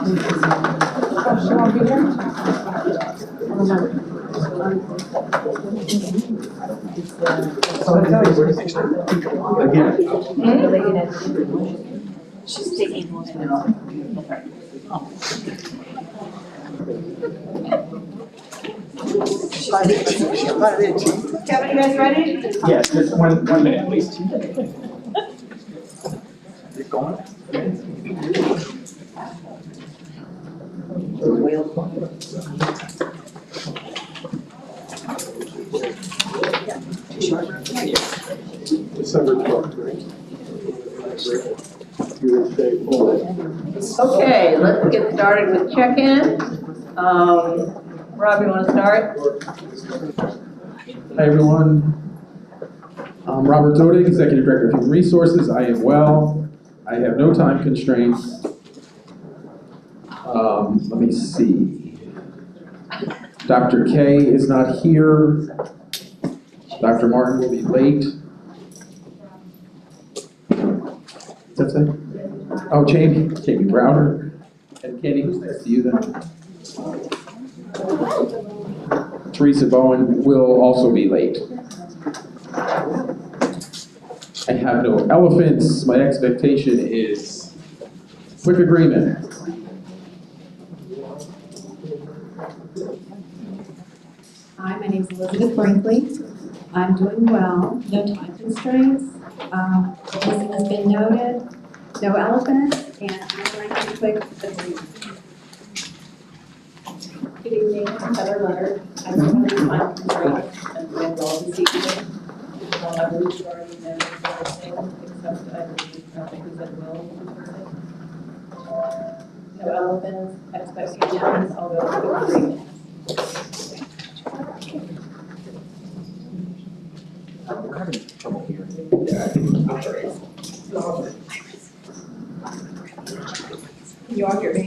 She's taking one. Kevin, you guys ready? Yes, just one minute, please. You're going? December 12th, right? You will stay full. Okay, let's get started with check-in. Rob, you want to start? Hi, everyone. I'm Robert Zodig, Executive Director of Human Resources. I am well. I have no time constraints. Let me see. Dr. K is not here. Dr. Martin will be late. What's that say? Oh, Jamie Browder. And Kenny, who's next to you then? Teresa Bowen will also be late. I have no elephants. My expectation is quick agreement. Hi, my name is Elizabeth Brinkley. I'm doing well, no time constraints. Missing has been noted, no elephants, and I'm writing a quick agreement. Good evening, Heather Leonard. I'm going to time constraints and we'll all this evening. I believe you already know everything except I believe traffic is at will. No elephants, expectations, I'll go with agreement. We're having trouble here. Can you all hear me?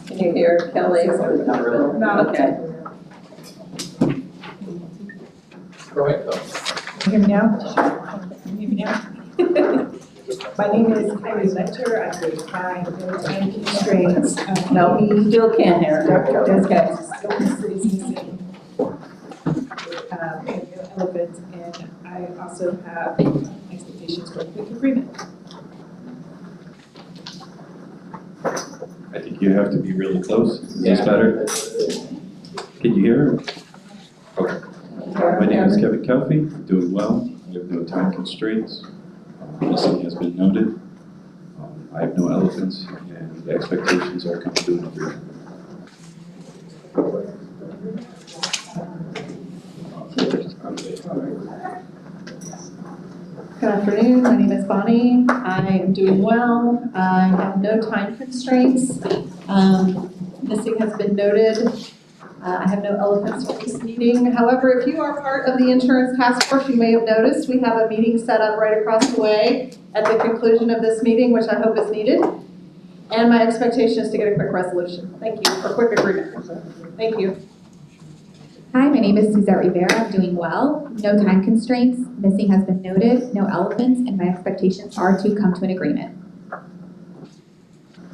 Can you hear Kelly? Not really. No, okay. Go ahead, though. Can you hear me now? Can you hear me now? My name is Kylie Lecter. I'm grade 5, no time constraints. No, you still can't hear. Okay. Elephants, and I also have expectations for a quick agreement. I think you have to be really close. Is this better? Can you hear? Okay. My name is Kevin Kelfie, doing well. I have no time constraints. Missing has been noted. I have no elephants, and the expectations are coming to an agreement. Good afternoon, my name is Bonnie. I am doing well. I have no time constraints. Missing has been noted. I have no elephants for this meeting. However, if you are part of the insurance task force, you may have noticed we have a meeting set up right across the way at the conclusion of this meeting, which I hope is needed. And my expectation is to get a quick resolution. Thank you, for quick agreement. Thank you. Hi, my name is Suzette Rivera. I'm doing well. No time constraints. Missing has been noted. No elephants, and my expectations are to come to an agreement.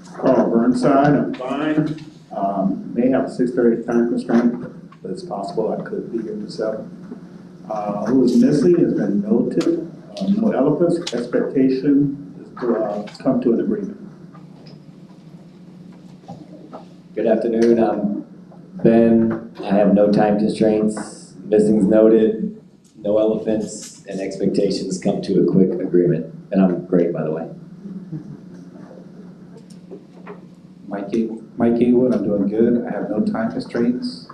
Carl Burnside, I'm fine. May have a 6:30 time constraint, but it's possible I could be here for 7. Who is missing has been noted. No elephants. Expectation is to come to an agreement. Good afternoon, I'm Ben. I have no time constraints, missing's noted, no elephants, and expectations come to a quick agreement. And I'm great, by the way. Mike Ewood, I'm doing good. I have no time constraints.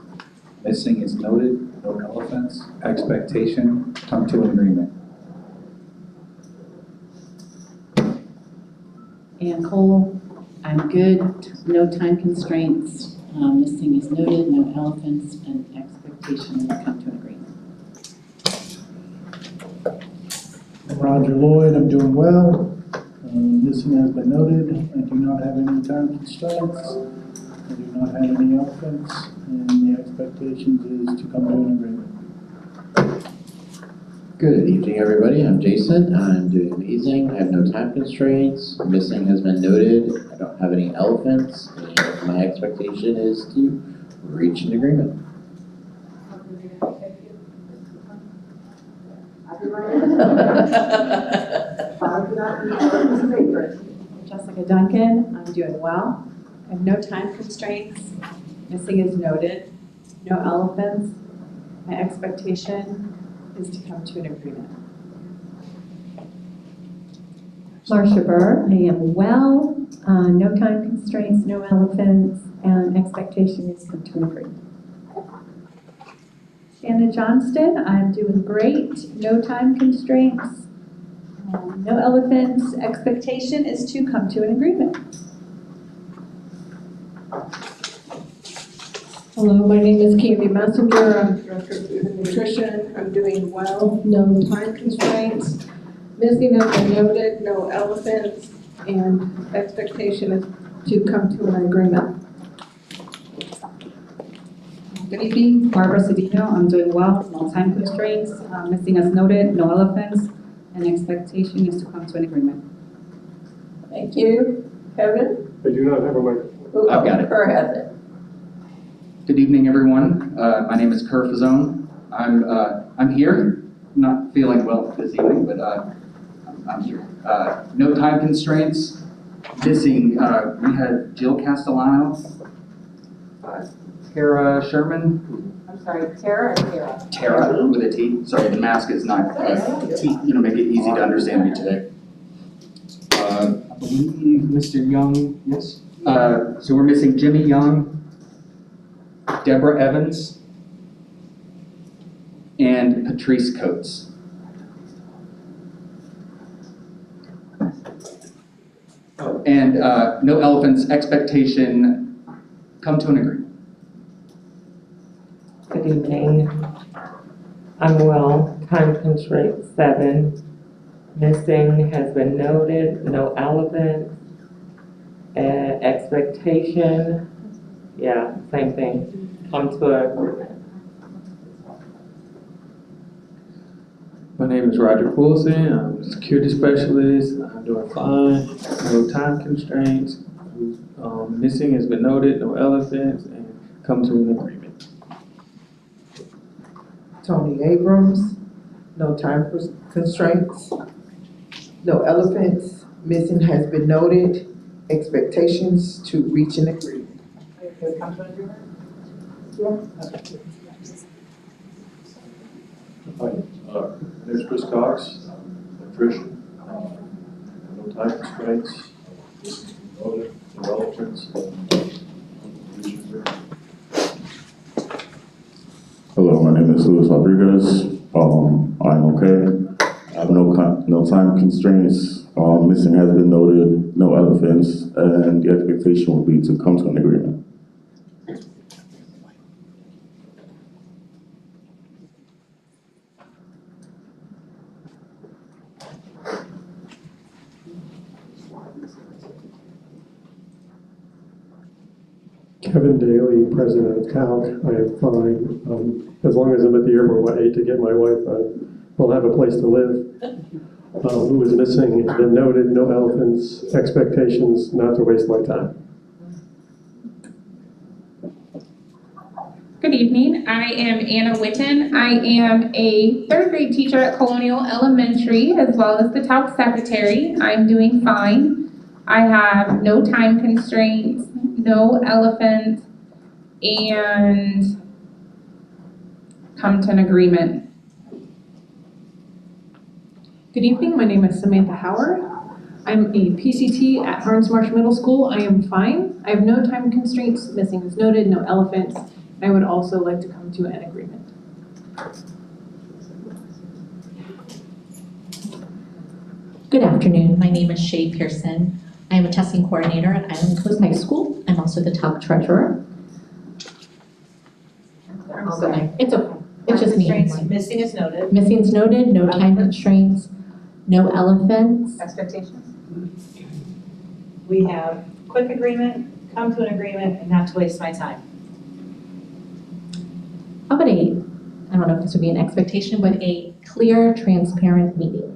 Missing is noted, no elephants. Expectation, come to an agreement. Ann Cole, I'm good, no time constraints, missing is noted, no elephants, and expectation will come to an agreement. I'm Roger Lloyd, I'm doing well. Missing has been noted. I do not have any time constraints. I do not have any elephants, and the expectations is to come to an agreement. Good evening, everybody. I'm Jason. I'm doing amazing. I have no time constraints. Missing has been noted. I don't have any elephants. And my expectation is to reach an agreement. Jessica Duncan, I'm doing well. I have no time constraints. Missing is noted. No elephants. My expectation is to come to an agreement. Marcia Burr, I am well, no time constraints, no elephants, and expectation is come to an agreement. Shannon Johnston, I'm doing great. No time constraints. No elephants. Expectation is to come to an agreement. Hello, my name is Candy Messenger. I'm Director of Food and Nutrition. I'm doing well, no time constraints. Missing has been noted, no elephants, and expectation is to come to an agreement. Good evening, Barbara Cedillo. I'm doing well, no time constraints. Missing as noted, no elephants, and expectation is to come to an agreement. Thank you. Kevin? I do not have a microphone. Oh, I've got it. Kerr has it. Good evening, everyone. My name is Kerr Fazone. I'm here, not feeling well this evening, but I'm here. No time constraints. Missing, we had Jill Castellano, Tara Sherman. I'm sorry, Tara and Tara? Tara with a T. Sorry, the mask is not T. Gonna make it easy to understand me today. I believe Mr. Young, yes. So we're missing Jimmy Young, Deborah Evans, and Patrice Coates. Oh, and no elephants, expectation, come to an agreement. Good evening. I'm well, time constraint 7. Missing has been noted, no elephants. Expectation, yeah, same thing, come to an agreement. My name is Roger Poulsen. I'm a security specialist. I'm doing fine. No time constraints. Missing has been noted, no elephants, and come to an agreement. Tony Abrams, no time constraints, no elephants, missing has been noted, expectations to reach an agreement. Come to an agreement? Hi, there's Chris Cox, electrician. No time constraints. No elephants. Hello, my name is Luis Rodriguez. I'm okay. I have no time constraints. Missing has been noted, no elephants, and the expectation will be to come to an agreement. Kevin Daly, president of TALC. I am fine. As long as I'm at the airport, I hate to get my wife. Will have a place to live. Who is missing has been noted, no elephants, expectations not to waste my time. Good evening, I am Anna Witten. I am a 3rd grade teacher at Colonial Elementary as well as the TALC secretary. I'm doing fine. I have no time constraints, no elephants, and come to an agreement. Good evening, my name is Samantha Howard. I'm a PCT at Harns Marsh Middle School. I am fine. I have no time constraints, missing is noted, no elephants. I would also like to come to an agreement. Good afternoon, my name is Shay Pearson. I am a testing coordinator at Island Coast High School. I'm also the TALC treasurer. I'll go there. It's okay. It's just me. Missing is noted. Missing is noted, no time constraints, no elephants. Expectations? We have quick agreement, come to an agreement, and not to waste my time. How about 8? I don't know if this would be an expectation, but a clear, transparent meeting.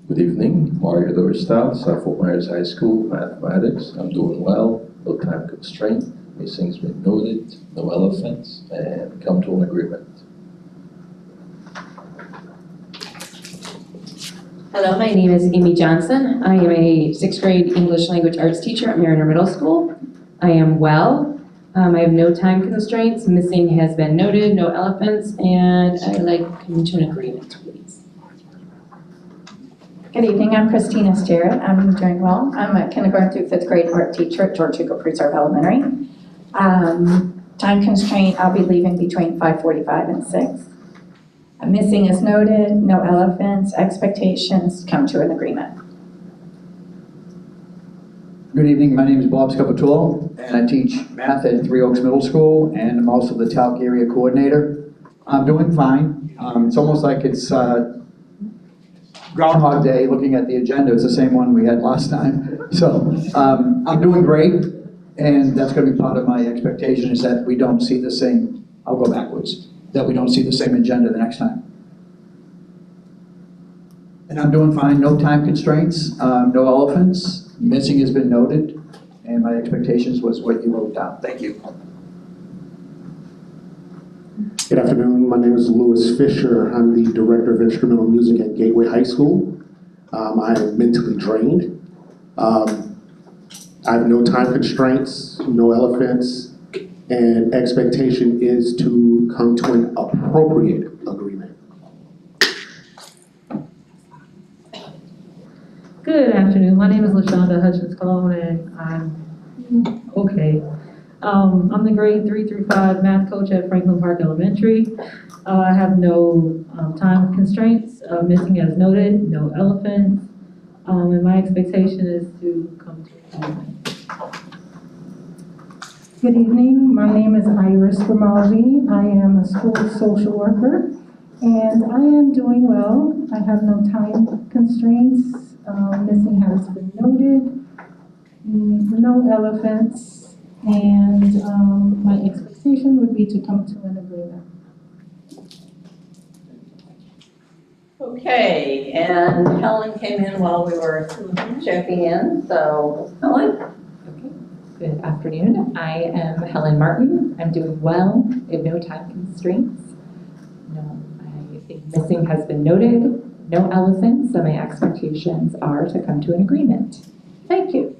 Good evening, Mario Doristal, Suffolk Myers High School, Mathematics. I'm doing well, no time constraint, missing's been noted, no elephants, and come to an agreement. Hello, my name is Amy Johnson. I am a 6th grade English language arts teacher at Mariner Middle School. I am well. I have no time constraints. Missing has been noted, no elephants, and I'd like to come to an agreement, please. Good evening, I'm Christina Jarrett. I'm doing well. I'm a kindergarten through 5th grade art teacher at George Hugo Preserve Elementary. Time constraint, I'll be leaving between 5:45 and 6. Missing is noted, no elephants, expectations, come to an agreement. Good evening, my name is Bob Scapitolo, and I teach math at Three Oaks Middle School, and I'm also the TALC area coordinator. I'm doing fine. It's almost like it's Groundhog Day, looking at the agenda. It's the same one we had last time. So I'm doing great, and that's going to be part of my expectation is that we don't see the same, I'll go backwards, that we don't see the same agenda the next time. And I'm doing fine, no time constraints, no elephants. Missing has been noted, and my expectations was what you wrote down. Thank you. Good afternoon, my name is Louis Fisher. I'm the Director of Instrumental Music at Gateway High School. I am mentally drained. I have no time constraints, no elephants, and expectation is to come to an appropriate agreement. Good afternoon. My name is LaShonda Hutchins Cologne, and I'm okay. I'm the grade 3 through 5 math coach at Franklin Park Elementary. I have no time constraints. Missing as noted, no elephants. And my expectation is to come to an agreement. Good evening. My name is Iris Grimaldi. I am a school social worker, and I am doing well. I have no time constraints. Missing has been noted. No elephants, and my expectation would be to come to an agreement. Okay, and Helen came in while we were checking in, so Helen? Good afternoon. I am Helen Martin. I'm doing well. I have no time constraints. No, I think missing has been noted. No elephants, and my expectations are to come to an agreement. Thank you.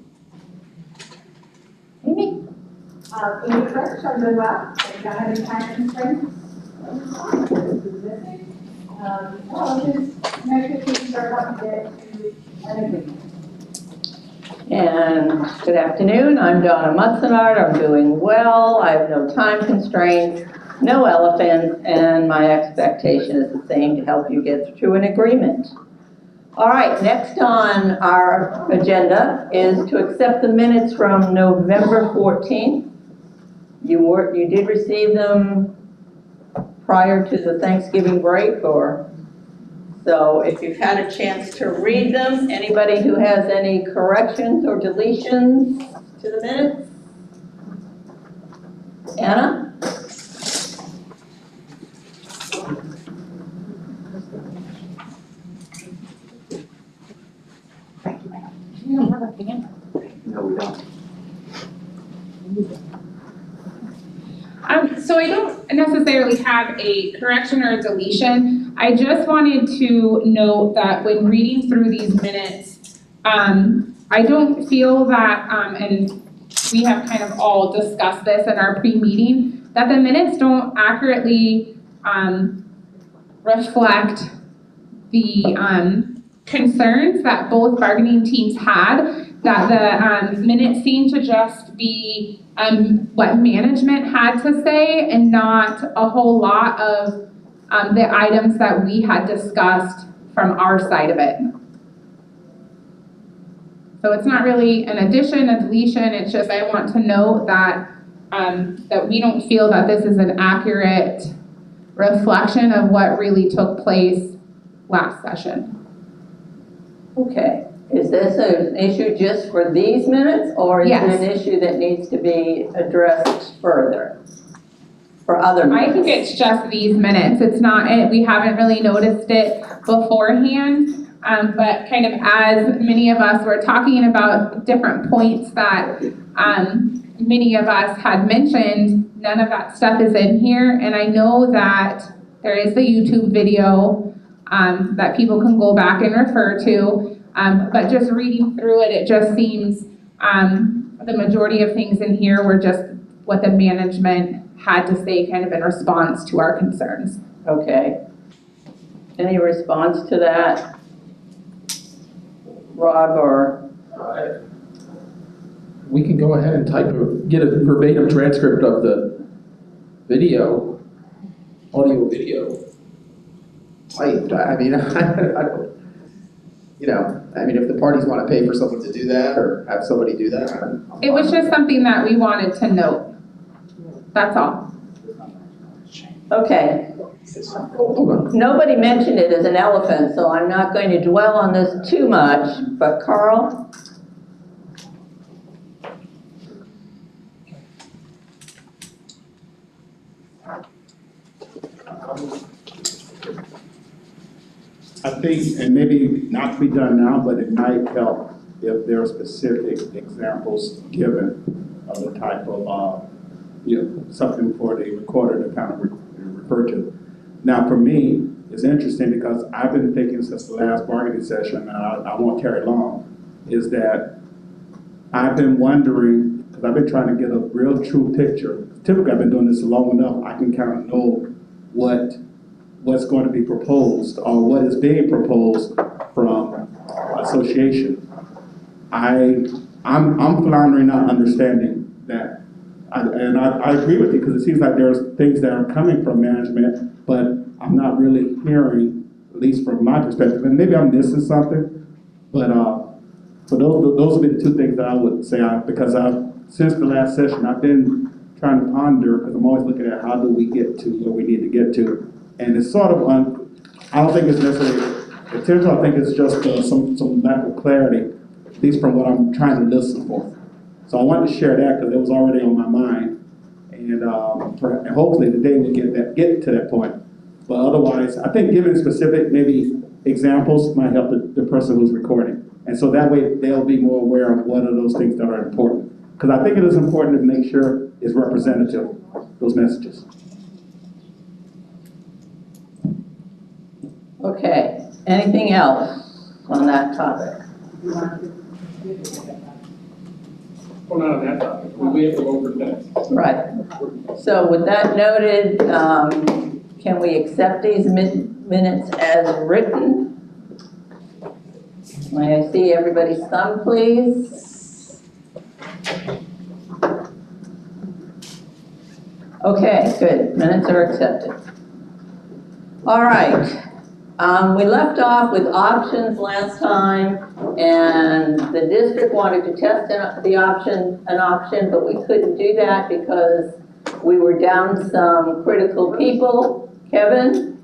Amy? Amy Church, I'm doing well. I don't have any time constraints. My expectations are about to get to an agreement. And good afternoon, I'm Donna Mutzenard. I'm doing well. I have no time constraints, no elephants, and my expectation is the same to help you get to an agreement. All right, next on our agenda is to accept the minutes from November 14th. You did receive them prior to the Thanksgiving break, or so if you've had a chance to read them, anybody who has any corrections or deletions to the minutes? Anna? No, we don't. So I don't necessarily have a correction or a deletion. I just wanted to note that when reading through these minutes, I don't feel that, and we have kind of all discussed this in our pre-meeting, that the minutes don't accurately reflect the concerns that both bargaining teams had, that the minutes seem to just be what management had to say and not a whole lot of the items that we had discussed from our side of it. So it's not really an addition, a deletion, it's just I want to note that that we don't feel that this is an accurate reflection of what really took place last session. Okay. Is this an issue just for these minutes, or is it an issue that needs to be addressed further? for other I minutes? think it's just these minutes. It's not, we haven't really noticed it beforehand. But kind of as many of us were talking about different points that many of us had mentioned, none of that stuff is in here. And I know that there is the YouTube video that people can go back and refer to. But just reading through it, it just seems the majority of things in here were just what the management had to say kind of in response to our concerns. Okay. Any response to that? Rob or? We can go ahead and get a verbatim transcript of the video, audio video. Typed, I mean, I don't, you know, I mean, if the parties want to pay for someone to do that or have somebody do that, I'm It was just something that we wanted to note. That's all. Okay. Nobody mentioned it as an elephant, so I'm not going to dwell on this too much, but Carl? I think, and maybe not to be done now, but it might help if there are specific examples given of the type of, something for the recorder to kind of refer to. Now, for me, it's interesting because I've been thinking since the last bargaining session, and I won't carry long, is that I've been wondering, because I've been trying to get a real true picture. Typically, I've been doing this long enough, I can kind of know what's going to be proposed or what is being proposed from association. I'm floundering not understanding that. I agree with you because it seems like there's things that are coming from management, but I'm not really hearing, at least from my perspective, and maybe I'm missing something, but those would be the two things that I would say, because since the last session, I've been trying to ponder, because I'm always looking at how do we get to where we need to get to. And it's sort of, I don't think it's necessarily potential, I think it's just some lack of clarity, at least from what I'm trying to listen for. So I wanted to share that because it was already on my mind. And hopefully today we'll get to that point. But otherwise, I think giving specific maybe examples might help the person who's recording. And so that way they'll be more aware of what are those things that are important. Because I think it is important to make sure it's representative, those messages. Okay, anything else on that topic? Well, not on that topic, we have to go over minutes. Right. So with that noted, can we accept these minutes as written? May I see everybody's thumb, please? Okay, good, minutes are accepted. All right. We left off with options last time, and the district wanted to test an option, but we couldn't do that because we were down some critical people. Kevin?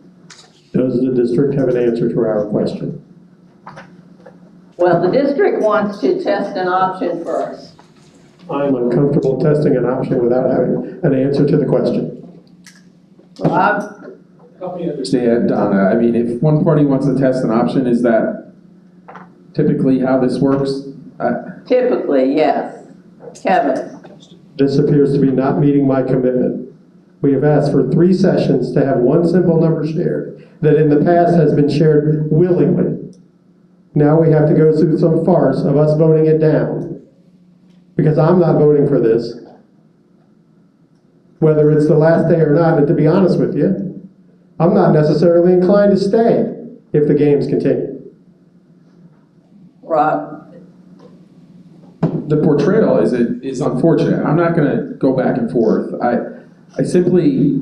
Does the district have an answer to our question? Well, the district wants to test an option first. I'm uncomfortable testing an option without having an answer to the question. Rob? Help me understand, Donna. I mean, if one party wants to test an option, is that typically how this works? Typically, yes. Kevin? This appears to be not meeting my commitment. We have asked for 3 sessions to have one simple number shared that in the past has been shared willingly. Now we have to go through some farce of us voting it down because I'm not voting for this, whether it's the last day or not. And to be honest with you, I'm not necessarily inclined to stay if the games continue. Rob? The portrayal is unfortunate. I'm not going to go back and forth. I simply,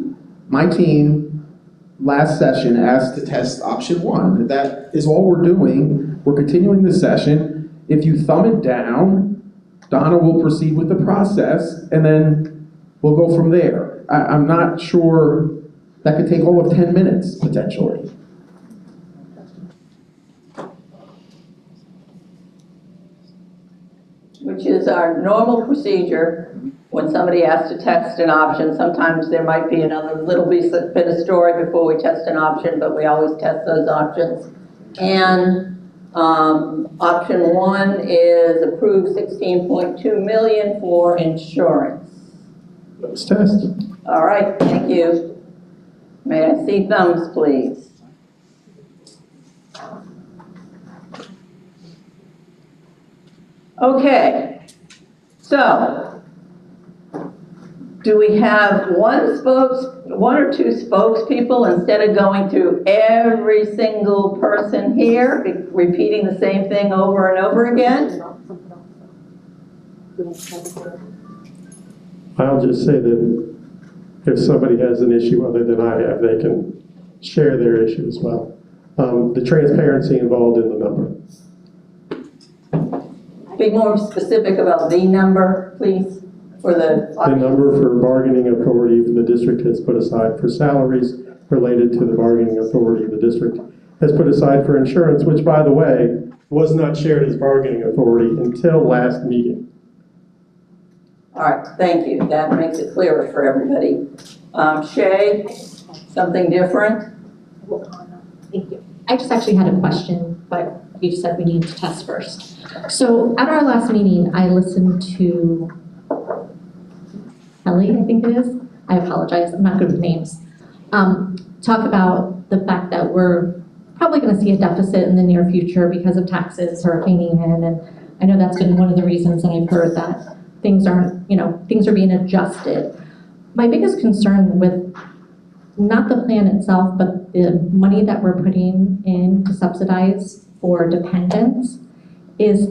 my team last session asked to test option 1. That is all we're doing. We're continuing the session. If you thumb it down, Donna will proceed with the process, and then we'll go from there. I'm not sure that could take all of 10 minutes, potentially. Which is our normal procedure when somebody has to test an option, sometimes there might be another little bit of story before we test an option, but we always test those options. And option 1 is approve 16.2 million for insurance. Let's test. All right, thank you. May I see thumbs, please? Okay, so do we have one or two spokespeople instead of going through every single person here, repeating the same thing over and over again? I'll just say that if somebody has an issue other than I have, they can share their issue as well. The transparency involved in the number. Be more specific about the number, please, for the number for bargaining authority the district has put aside for salaries related to the bargaining authority the district has put aside for insurance, which, by the way, was not shared as bargaining authority until last meeting. All right, thank you. That makes it clearer for everybody. Shay, something different? Thank you. I just actually had a question, but you said we need to test first. So at our last meeting, I listened to Kelly, I think it is. I apologize, I'm not good with names. Talk about the fact that we're probably going to see a deficit in the near future because of taxes hurricaning in, and I know that's been one of the reasons that I've heard that things aren't, things are being adjusted. My biggest concern with not the plan itself, but the money that we're putting in to subsidize for dependents is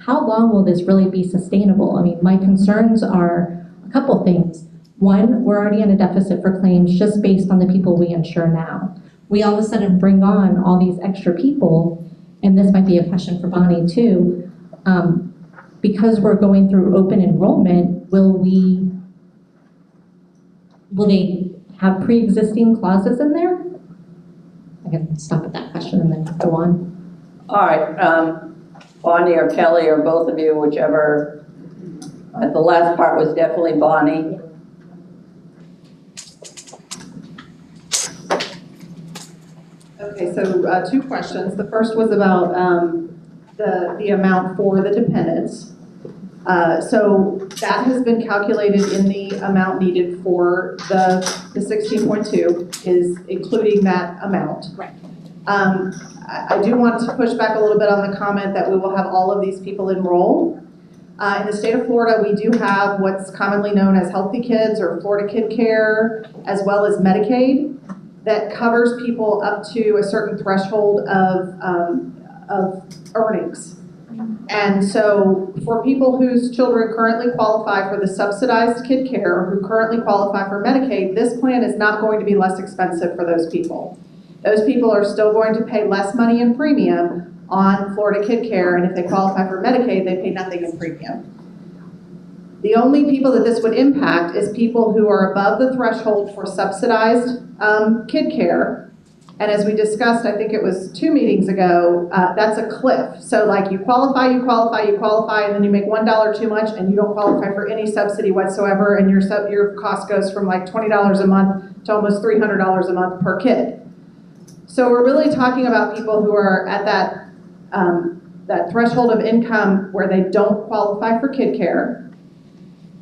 how long will this really be sustainable? I mean, my concerns are a couple things. One, we're already in a deficit for claims just based on the people we insure now. We all of a sudden bring on all these extra people, and this might be a question for Bonnie too, because we're going through open enrollment, will they have pre-existing clauses in there? I can stop at that question and then go on. All right, Bonnie or Kelly or both of you, whichever. The last part was definitely Bonnie. Okay, so 2 questions. The first was about the amount for the dependents. So that has been calculated in the amount needed for the 16.2 is including that amount. Right. I do want to push back a little bit on the comment that we will have all of these people enroll. In the state of Florida, we do have what's commonly known as Healthy Kids or Florida Kid Care, as well as Medicaid, that covers people up to a certain threshold of earnings. And so for people whose children currently qualify for the subsidized kid care or who currently qualify for Medicaid, this plan is not going to be less expensive for those people. Those people are still going to pay less money in premium on Florida Kid Care, and if they qualify for Medicaid, they pay nothing in premium. The only people that this would impact is people who are above the threshold for subsidized kid care. And as we discussed, I think it was 2 meetings ago, that's a cliff. So like you qualify, and then you make $1 too much and you don't qualify for any subsidy whatsoever, and your cost goes from like $20 a month to almost $300 a month per kid. So we're really talking about people who are at that threshold of income where they don't qualify for kid care.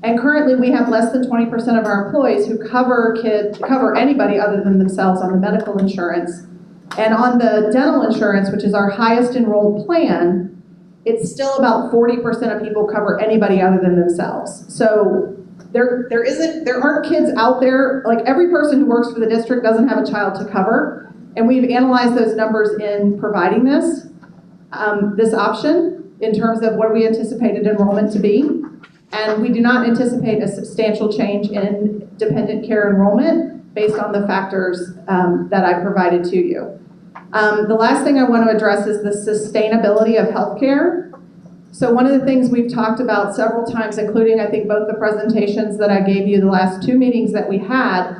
And currently we have less than 20% of our employees who cover anybody other than themselves on the medical insurance. And on the dental insurance, which is our highest enrolled plan, it's still about 40% of people cover anybody other than themselves. So there aren't kids out there, like every person who works for the district doesn't have a child to cover. And we've analyzed those numbers in providing this option in terms of what we anticipated enrollment to be. And we do not anticipate a substantial change in dependent care enrollment based on the factors that I provided to you. The last thing I want to address is the sustainability of healthcare. So one of the things we've talked about several times, including I think both the presentations that I gave you the last 2 meetings that we had,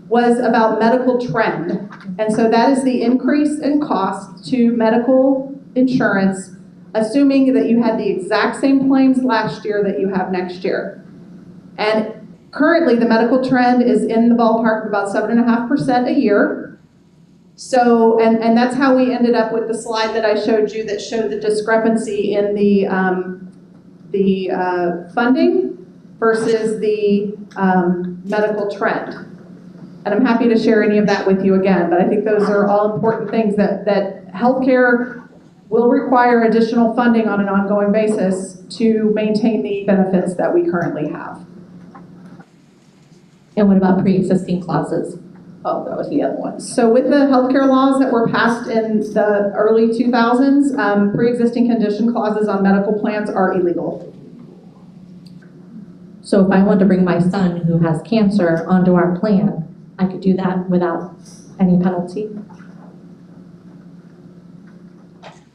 was about medical trend. And so that is the increase in cost to medical insurance, assuming that you had the exact same claims last year that you have next year. And currently, the medical trend is in the ballpark of about 7.5% a year. So, and that's how we ended up with the slide that I showed you that showed the discrepancy in the funding versus the medical trend. And I'm happy to share any of that with you again, but I think those are all important things that healthcare will require additional funding on an ongoing basis to maintain the benefits that we currently have. And what about pre-existing clauses? Oh, that was the other one. So with the healthcare laws that were passed in the early 2000s, pre-existing condition clauses on medical plans are illegal. So if I wanted to bring my son who has cancer onto our plan, I could do that without any penalty?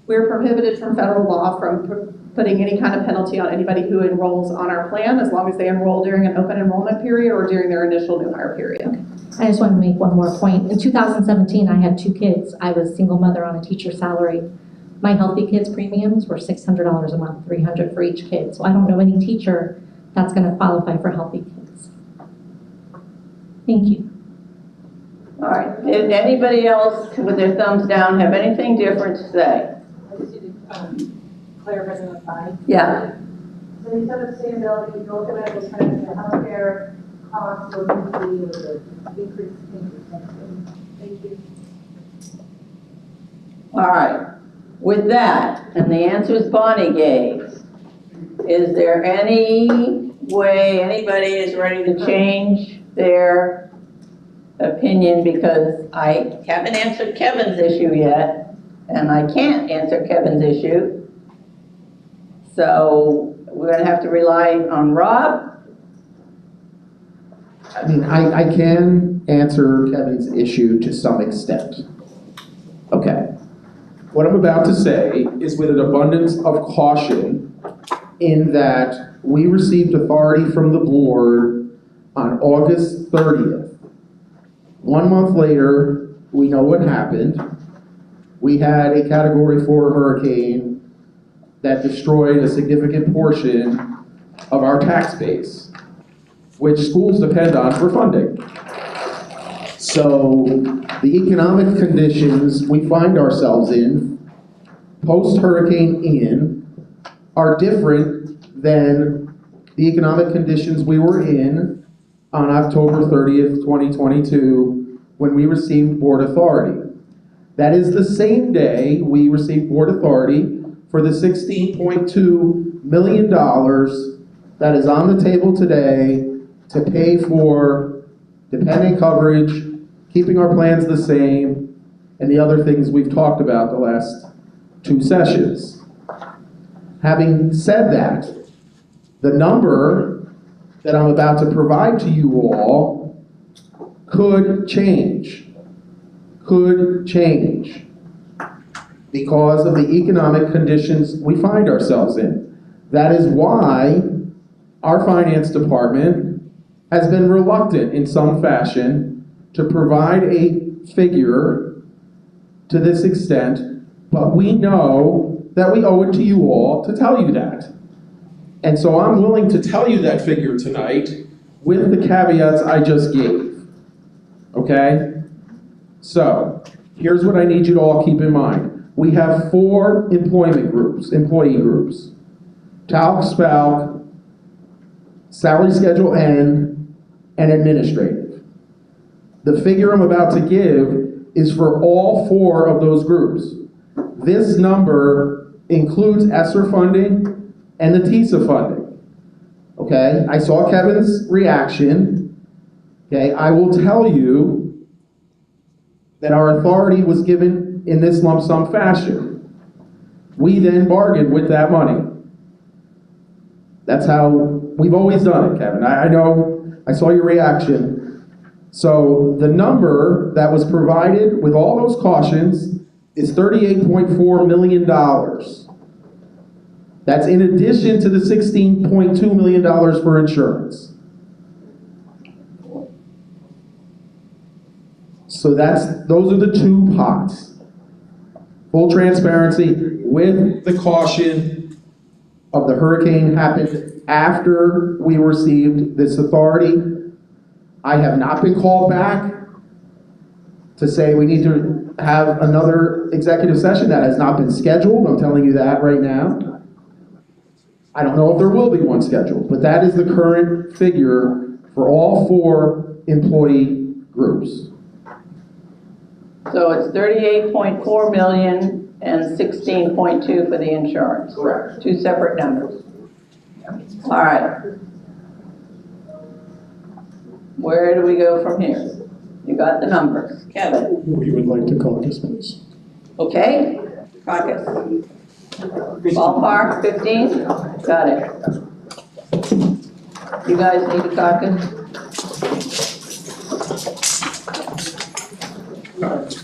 We're prohibited from federal law from putting any kind of penalty on anybody who enrolls on our plan, as long as they enroll during an open enrollment period or during their initial new hire period. I just want to make one more point. In 2017, I had 2 kids. I was a single mother on a teacher's salary. My Healthy Kids premiums were $600 a month, $300 for each kid. So I don't know any teacher that's going to qualify for Healthy Kids. Thank you. All right, did anybody else with their thumbs down have anything different to say? Claire, President of PI. Yeah. So you said sustainability, you look at it, kind of the healthcare costs will be or the increase in. Thank you. All right, with that, and the answers Bonnie gave, is there any way anybody is ready to change their opinion? Because I haven't answered Kevin's issue yet, and I can't answer Kevin's issue. So we're gonna have to rely on Rob. I mean, I can answer Kevin's issue to some extent. Okay. What I'm about to say is with an abundance of caution, in that we received authority from the board on August 30th. 1 month later, we know what happened. We had a Category 4 hurricane that destroyed a significant portion of our tax base, which schools depend on for funding. So the economic conditions we find ourselves in post-Hurricane Ian are different than the economic conditions we were in on October 30th, 2022, when we received board authority. That is the same day we received board authority for the $16.2 million that is on the table today to pay for dependent coverage, keeping our plans the same, and the other things we've talked about the last 2 sessions. Having said that, the number that I'm about to provide to you all could change because of the economic conditions we find ourselves in. That is why our finance department has been reluctant in some fashion to provide a figure to this extent, but we know that we owe it to you all to tell you that. And so I'm willing to tell you that figure tonight with the caveats I just gave. Okay? So, here's what I need you to all keep in mind. We have 4 employee groups. TALC, SPALC, Salary Schedule N, and Administrative. The figure I'm about to give is for all 4 of those groups. This number includes ESSER funding and the TISA funding. Okay, I saw Kevin's reaction. Okay, I will tell you that our authority was given in this lump sum fashion. We then bargained with that money. That's how we've always done it, Kevin. I know, I saw your reaction. So the number that was provided with all those cautions is $38.4 million. That's in addition to the $16.2 million for insurance. So those are the 2 pots. Full transparency with the caution of the hurricane happened after we received this authority. I have not been called back to say we need to have another executive session. That has not been scheduled. I'm telling you that right now. I don't know if there will be one scheduled, but that is the current figure for all 4 employee groups. So it's 38.4 million and 16.2 for the insurance. Correct. 2 separate numbers. All right. Where do we go from here? You got the numbers. Kevin, We would like to caucus, please. okay? Caucus. Ballpark, 15? Got it. You guys need a caucus?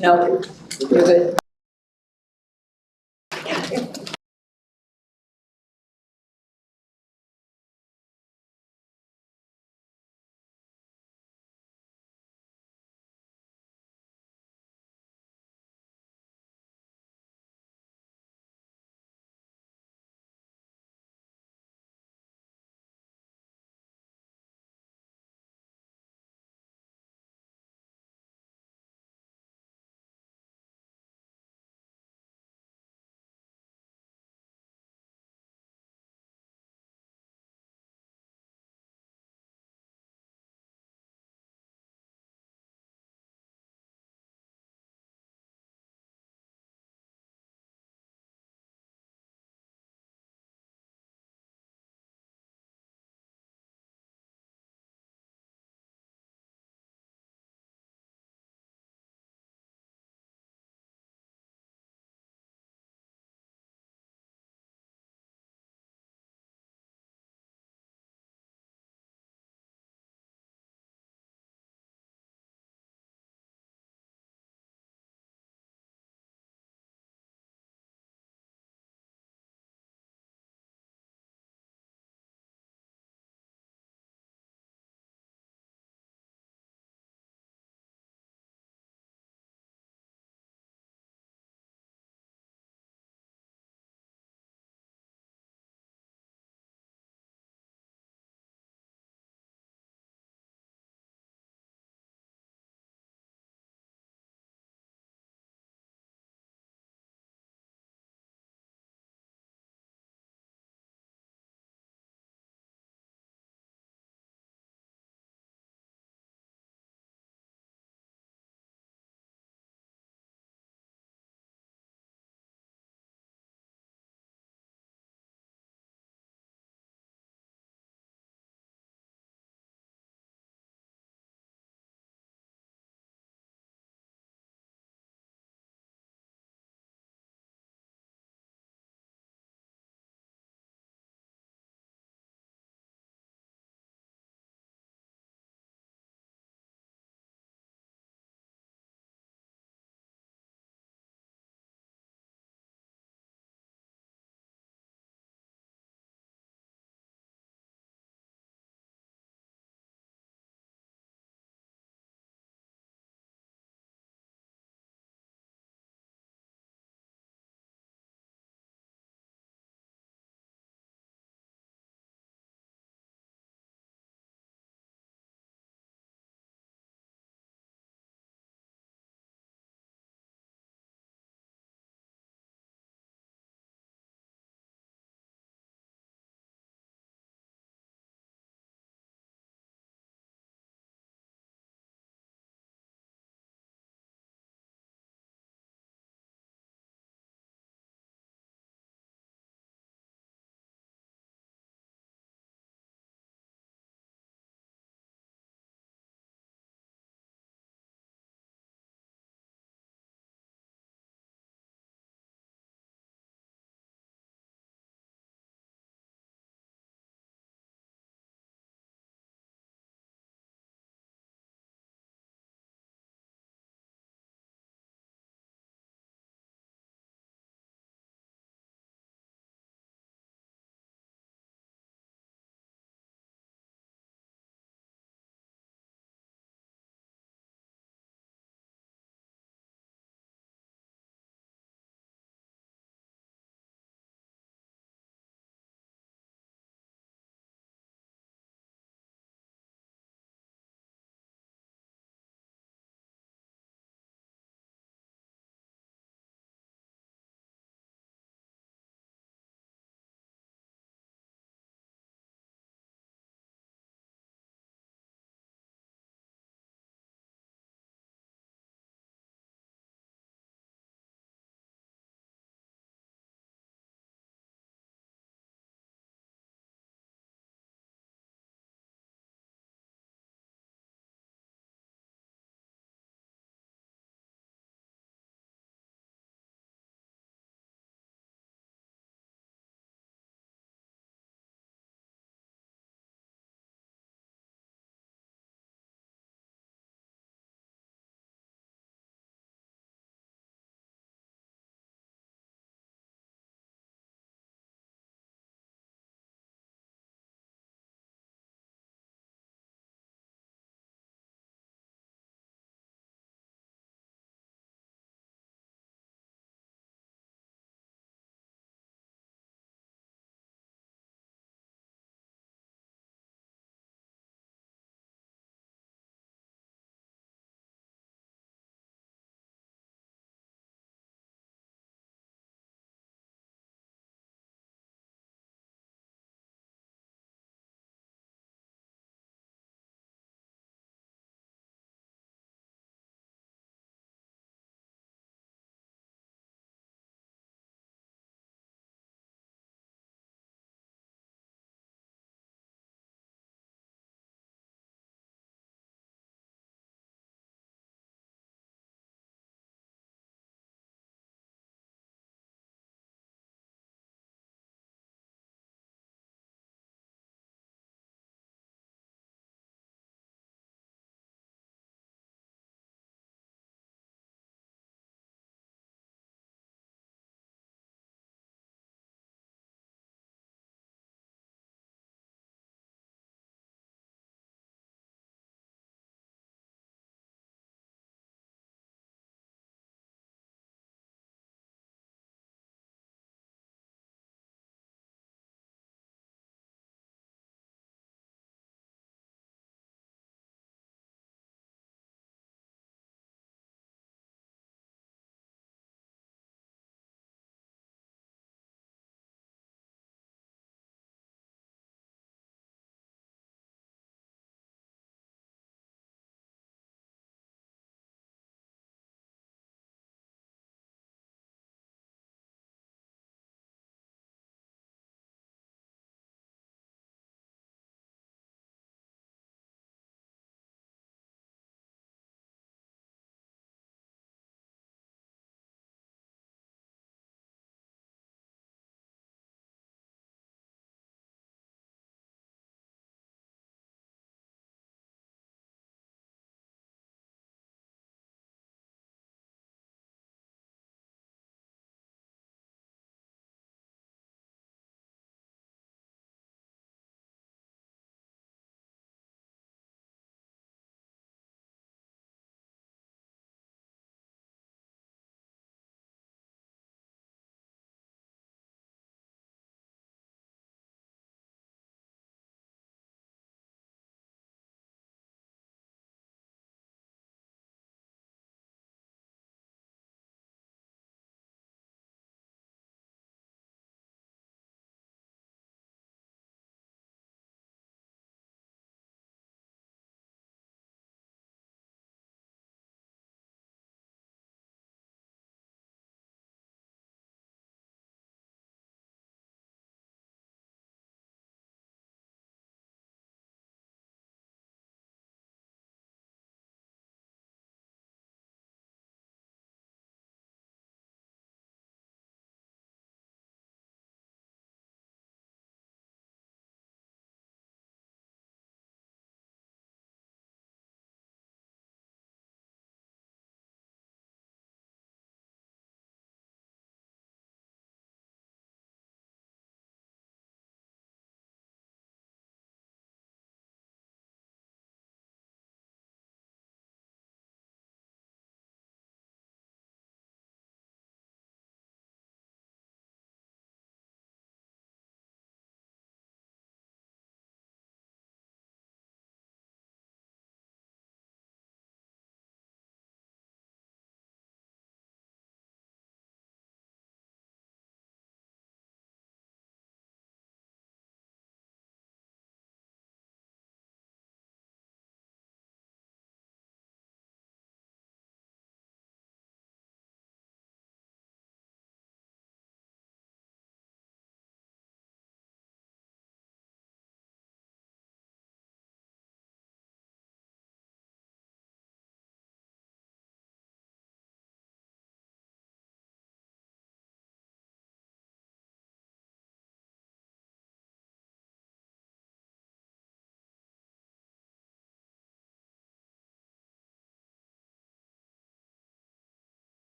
No, you're good.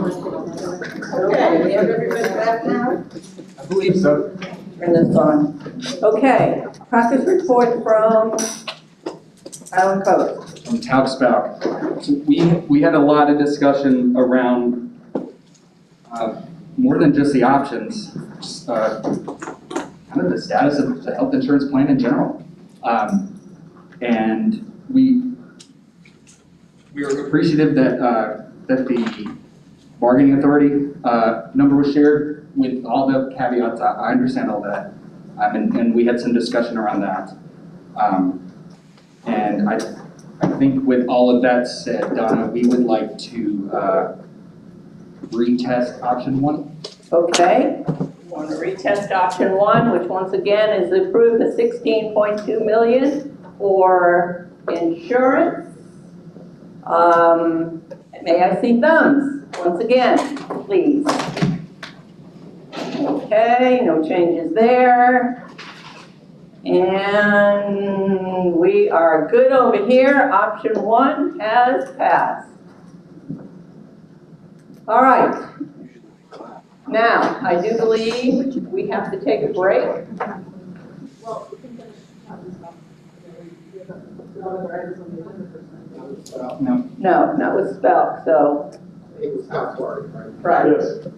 Okay, we have everybody back now? I believe so. Turn this on. Okay, practice report from Island Coast. From TALC-SPALC. So we had a lot of discussion around more than just the options, just, kind of the status of the health insurance plan in general. And we were appreciative that that the bargaining authority number was shared with all the caveats. I understand all that. And we had some discussion around that. And I think with all of that said, Donna, we would like to retest option 1. Okay, we want to retest option 1, which once again is approved at 16.2 million for insurance. May I see thumbs once again, please? Okay, no changes there. And we are good over here. Option 1 has passed. All right. Now, I do believe we have to take a break. No, not with SPALC, so. It was not part, Right. Yes.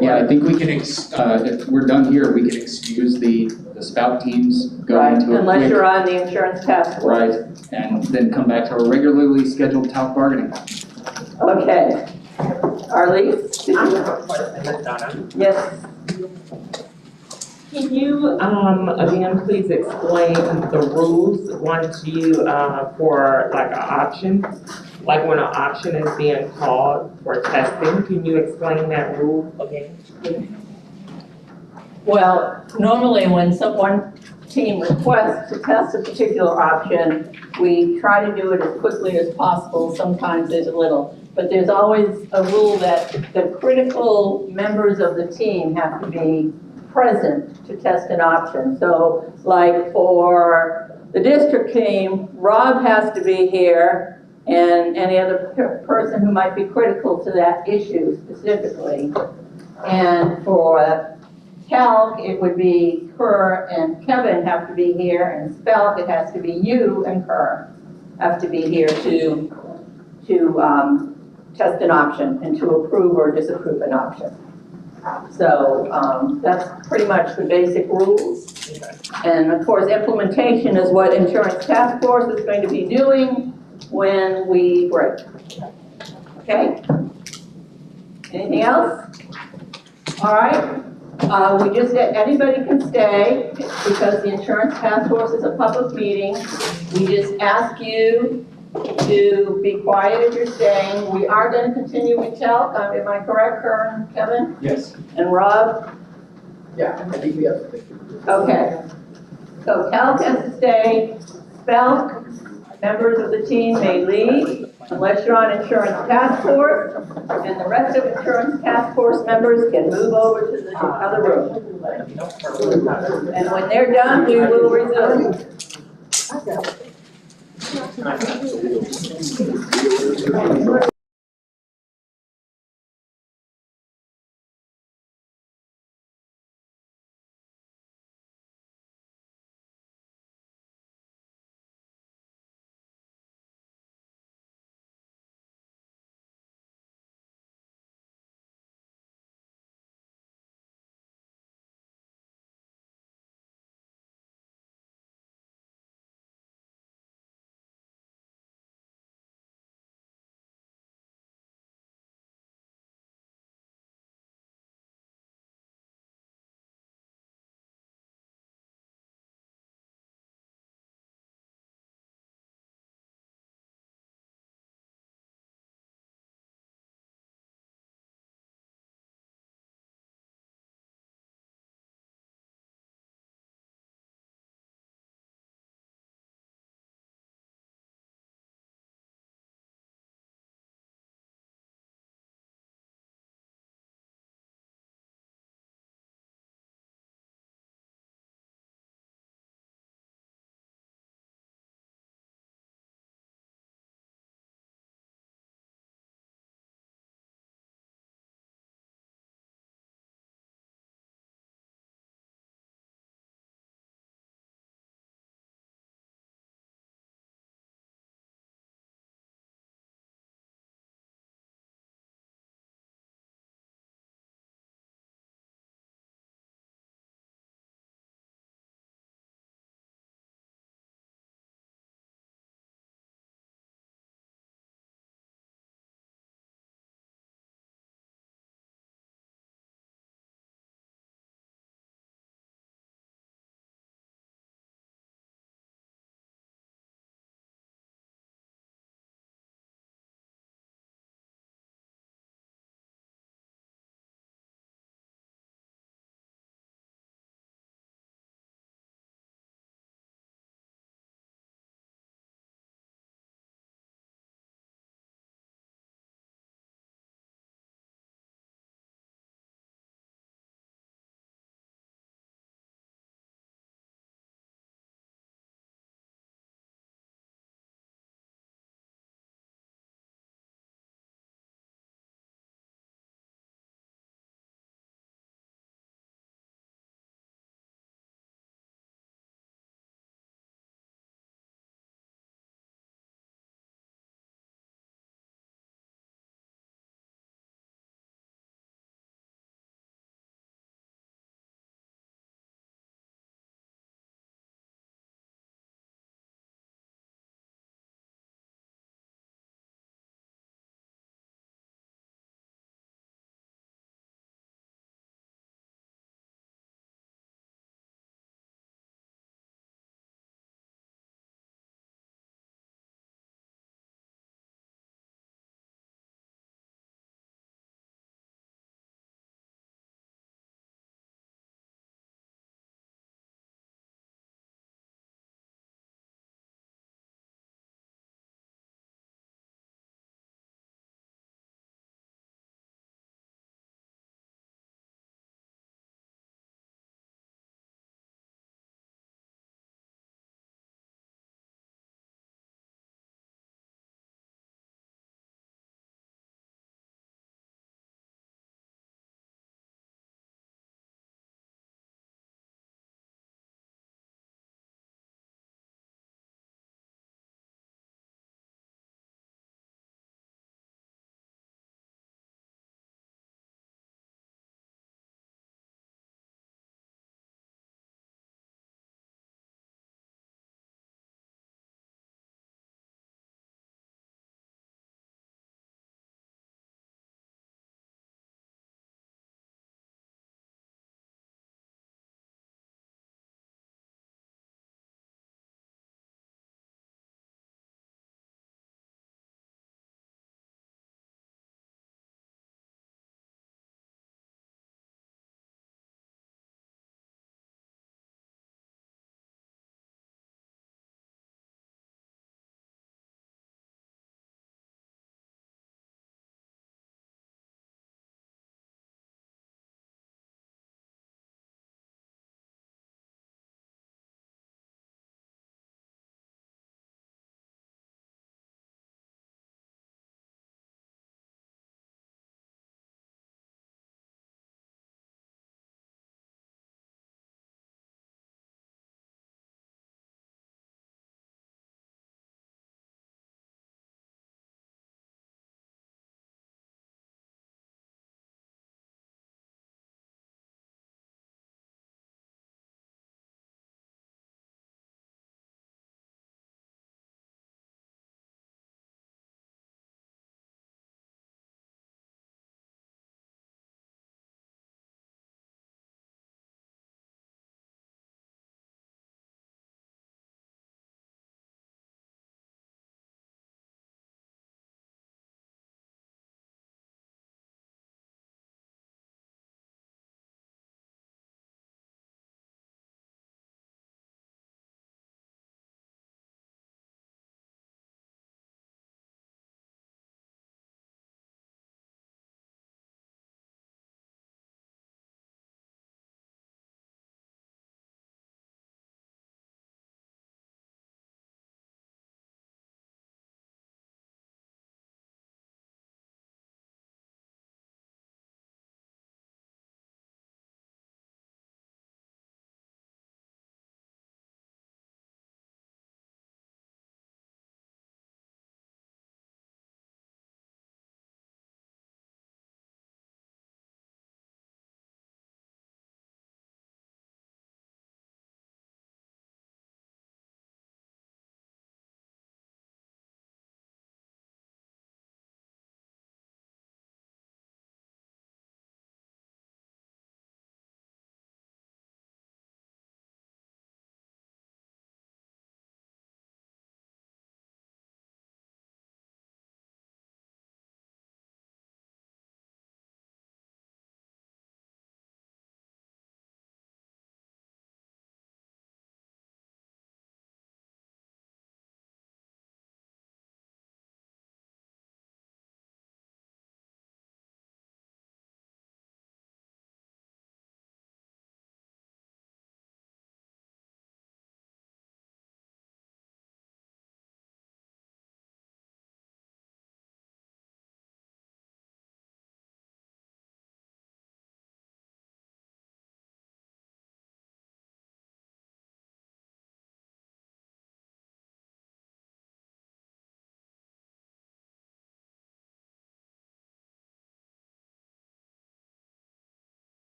Yeah, I think we can, if we're done here, we can excuse the SPALC teams going to a Unless quick, you're on the insurance task force. right, and then come back to our regularly scheduled TALC bargaining. Okay. Arlene? Yes. Can you, again, please explain the rules once you, for like an option? Like when an option is being called for testing, can you explain that rule again? Well, normally when one team requests to test a particular option, we try to do it as quickly as possible. Sometimes there's a little, but there's always a rule that the critical members of the team have to be present to test an option. So like for the district team, Rob has to be here and any other person who might be critical to that issue specifically. And for TALC, it would be Kerr and Kevin have to be here, and SPALC, it has to be you and Kerr have to be here to test an option and to approve or disapprove an option. So that's pretty much the basic rules. And of course, implementation is what Insurance Task Force is going to be doing when we break. Okay? Anything else? All right. We just said anybody can stay because the Insurance Task Force is a public meeting. We just ask you to be quiet if you're staying. We are going to continue with TALC. Am I correct, Kern, Kevin? Yes. And Rob? Yeah, I think we have to. Okay. So TALC has to stay. SPALC, members of the team may leave unless you're on Insurance Task Force, and the rest of Insurance Task Force members can move over to the other room. And when they're done, we will resume.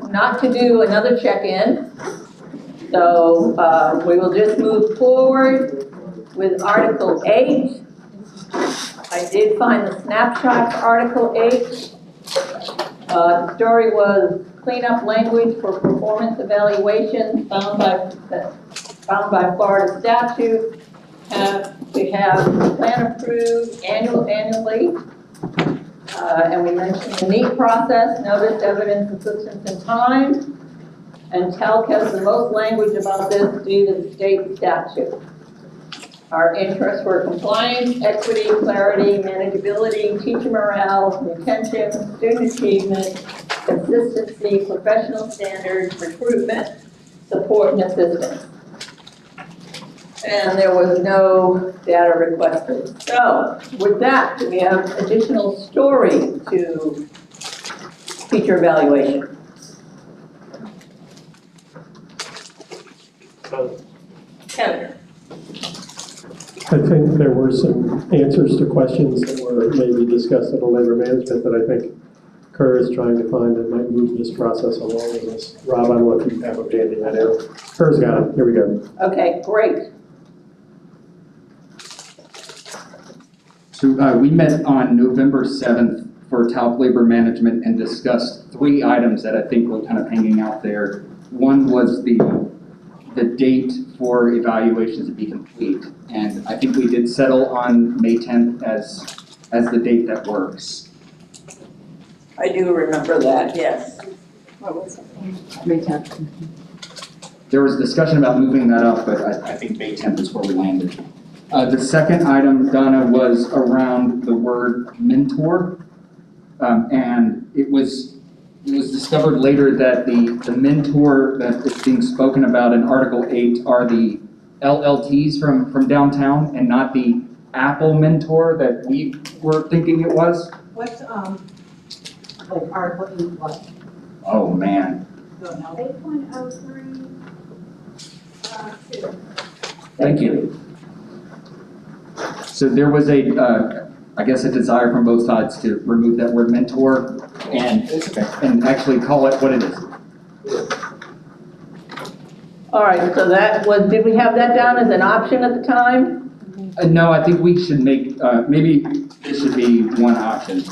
not to do another check-in. So we will just move forward with Article 8. I did find the snapshot for Article 8. The story was cleanup language for performance evaluation found by Florida statute. We have the plan approved annually. And we mentioned the NEAT process, notice, evidence, assistance, and time. And TALC has the most language about this due to the state statute. Our interests were compliance, equity, clarity, manageability, teacher morale, retention, student achievement, consistency, professional standards, recruitment, support, and assistance. And there was no data requested. So with that, do we have additional story to teacher evaluation? Kevin. I think there were some answers to questions that were maybe discussed at a labor management that I think Kerr is trying to find that might move this process along with us. Rob, I don't know if you have them handy. I know. Kerr's got it. Here we go. Okay, great. So we met on November 7th for TALC labor management and discussed 3 items that I think were kind of hanging out there. One was the date for evaluations to be complete. And I think we did settle on May 10th as the date that works. I do remember that, yes. What was it? May 10th. There was discussion about moving that up, but I think May 10th is where we landed. The second item, Donna, was around the word mentor. And it was discovered later that the mentor that is being spoken about in Article 8 are the LLTs from downtown and not the Apple mentor that we were thinking it was. What's, like Article 8 what? Oh, man. Don't know. 8.03, 2. Thank you. So there was I guess a desire from both sides to remove that word mentor and actually call it what it is. All right, so that was, did we have that down as an option at the time? No, I think we should make, maybe it should be one option.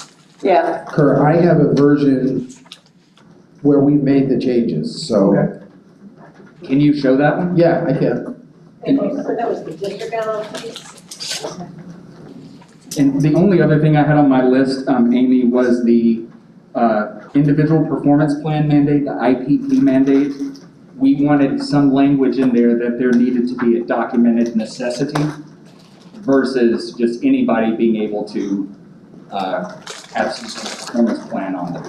Yeah. Kerr, I have a version where we've made the changes, so. Okay. Can you show that one? Yeah, I can. So that was the district LLC? And the only other thing I had on my list, Amy, was the individual performance plan mandate, the IPP mandate. We wanted some language in there that there needed to be a documented necessity versus just anybody being able to have some sort of performance plan on them.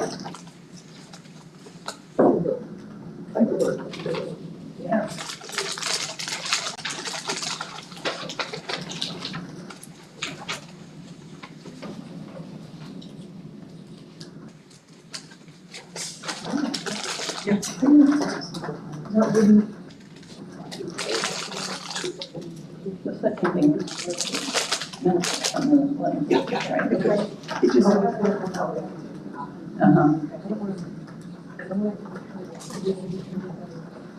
Yeah. The second thing.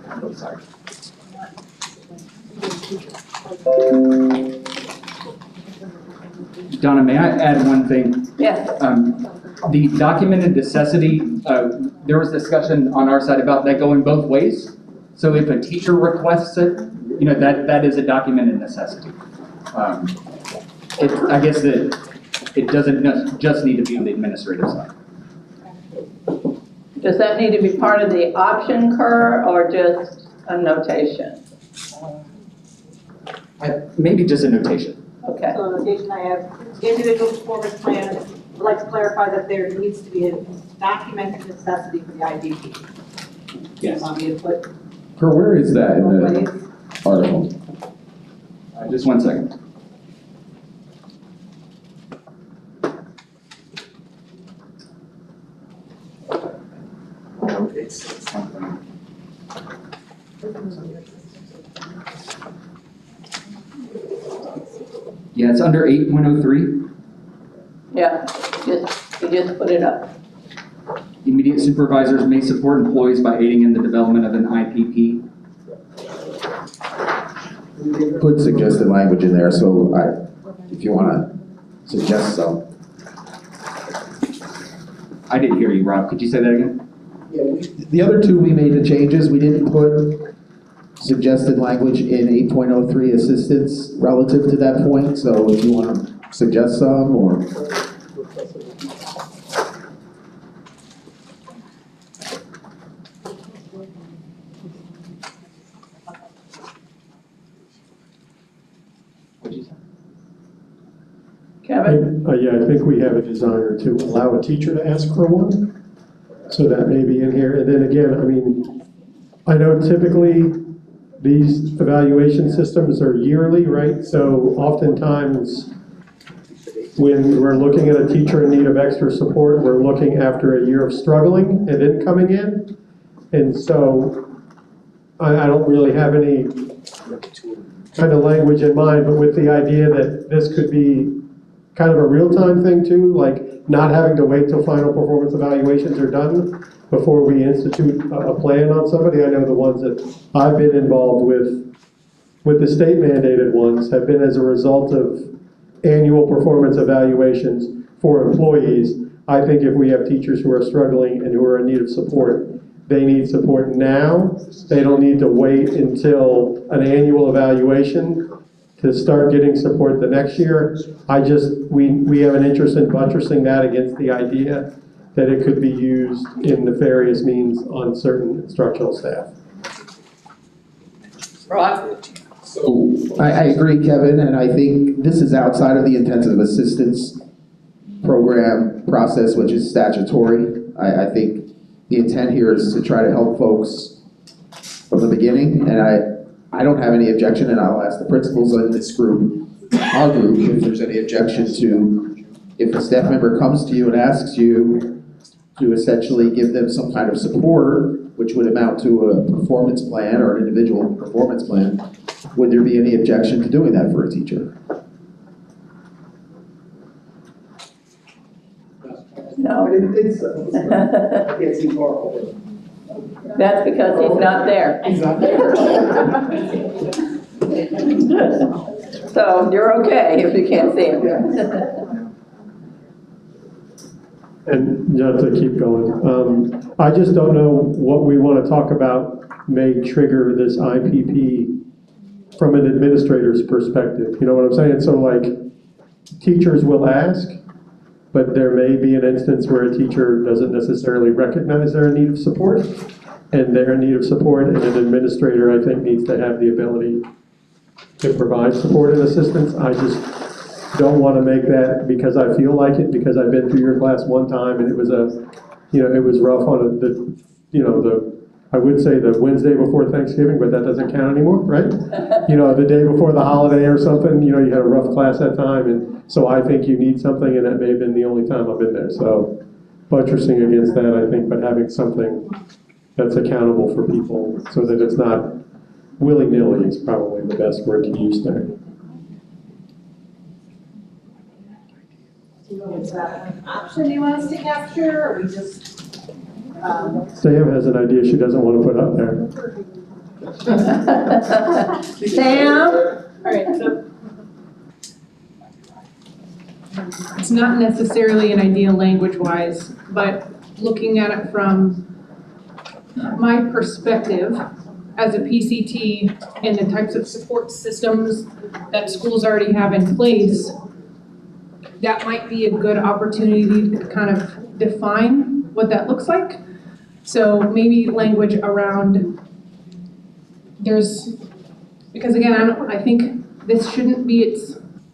I'm sorry. Donna, may I add one thing? Yes. The documented necessity, there was discussion on our side about that going both ways. So if a teacher requests it, that is a documented necessity. I guess that it doesn't just need to be on the administrative side. Does that need to be part of the option, Kerr, or just a notation? Maybe just a notation. Okay. So the notation I have, individual performance plan, I'd like to clarify that there needs to be a documented necessity for the IDP. Yes. Want me to put Kerr, where is that in both the ways? article? Just 1 second. It's something. Yeah, it's under 8.03. Yeah, you just put it up. Immediate supervisors may support employees by aiding in the development of an IPP. Put suggested language in there, so if you wanna suggest some. I didn't hear you, Rob. Could you say that again? The other two, we made the changes. We didn't put suggested language in 8.03 assistance relative to that point, so if you want to suggest some, or. Kevin? Yeah, I think we have a desire to allow a teacher to ask for one. So that may be in here. And then again, I mean, I know typically these evaluation systems are yearly, right? So oftentimes when we're looking at a teacher in need of extra support, we're looking after a year of struggling and then coming in. And so I don't really have any kind of language in mind, but with the idea that this could be kind of a real-time thing too, like not having to wait till final performance evaluations are done before we institute a plan on somebody. I know the ones that I've been involved with the state mandated ones have been as a result of annual performance evaluations for employees. I think if we have teachers who are struggling and who are in need of support, they need support now. They don't need to wait until an annual evaluation to start getting support the next year. We have an interest in buttressing that against the idea that it could be used in nefarious means on certain instructional staff. Rod? So I agree, Kevin, and I think this is outside of the intensive assistance program process, which is statutory. I think the intent here is to try to help folks from the beginning, and I don't have any objection, and I'll ask the principals in this group, our group, if there's any objection to, if a staff member comes to you and asks you to essentially give them some kind of support, which would amount to a performance plan or an individual performance plan, would there be any objection to doing that for a teacher? No. I didn't think so. I can't see far over. That's because he's not there. He's not there. So you're okay if you can't see him. And just to keep going, I just don't know what we want to talk about may trigger this IPP from an administrator's perspective. You know what I'm saying? So like, teachers will ask, but there may be an instance where a teacher doesn't necessarily recognize they're in need of support, and they're in need of support, and an administrator, I think, needs to have the ability to provide support and assistance. I just don't want to make that because I feel like it, because I've been through your class one time, and it was it was rough on I would say the Wednesday before Thanksgiving, but that doesn't count anymore, right? The day before the holiday or something, you had a rough class that time, and so I think you need something, and that may have been the only time I've been there. So buttressing against that, I think, but having something that's accountable for people so that it's not willy-nilly is probably the best word to use there. Is that an option you want us to capture, or we just? Sam has an idea she doesn't want to put up there. Sam? All right, so it's not necessarily an idea language-wise, but looking at it from my perspective as a PCT and the types of support systems that schools already have in place, that might be a good opportunity to kind of define what that looks like. So maybe language around because again, I think this shouldn't be